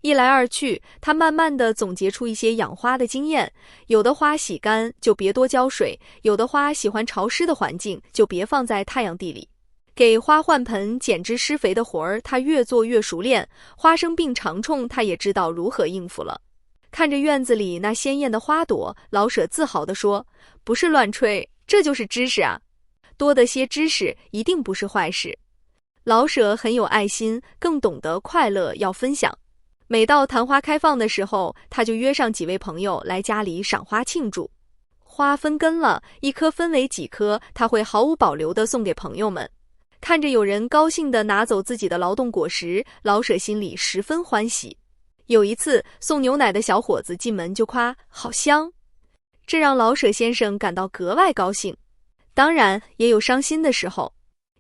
一来二去，他慢慢地总结出一些养花的经验。有的花喜干，就别多浇水；有的花喜欢潮湿的环境，就别放在太阳地里。给花换盆、剪枝施肥的活儿，他越做越熟练。花生病长虫，他也知道如何应付了。看着院子里那鲜艳的花朵，老舍自豪地说：“不是乱吹，这就是知识啊！多得些知识，一定不是坏事。”老舍很有爱心，更懂得快乐要分享。每到昙花开放的时候，他就约上几位朋友来家里赏花庆祝。花分根了，一颗分为几颗，他会毫无保留地送给朋友们。看着有人高兴地拿走自己的劳动果实，老舍心里十分欢喜。有一次，送牛奶的小伙子进门就夸好香，这让老舍先生感到格外高兴。当然，也有伤心的时候。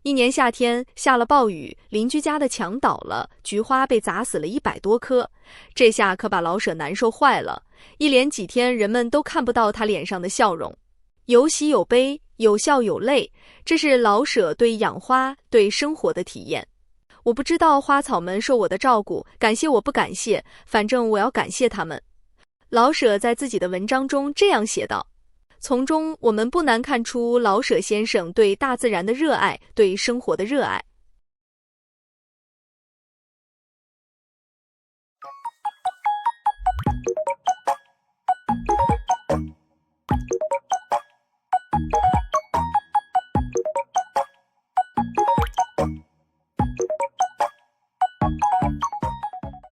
一年夏天下了暴雨，邻居家的墙倒了，菊花被砸死了100多棵，这下可把老舍难受坏了。一连几天，人们都看不到他脸上的笑容，有喜有悲，有笑有泪，这是老舍对养花、对生活的体验。我不知道花草们受我的照顾，感谢我不感谢，反正我要感谢他们。老舍在自己的文章中这样写道。从中我们不难看出老舍先生对大自然的热爱，对生活的热爱。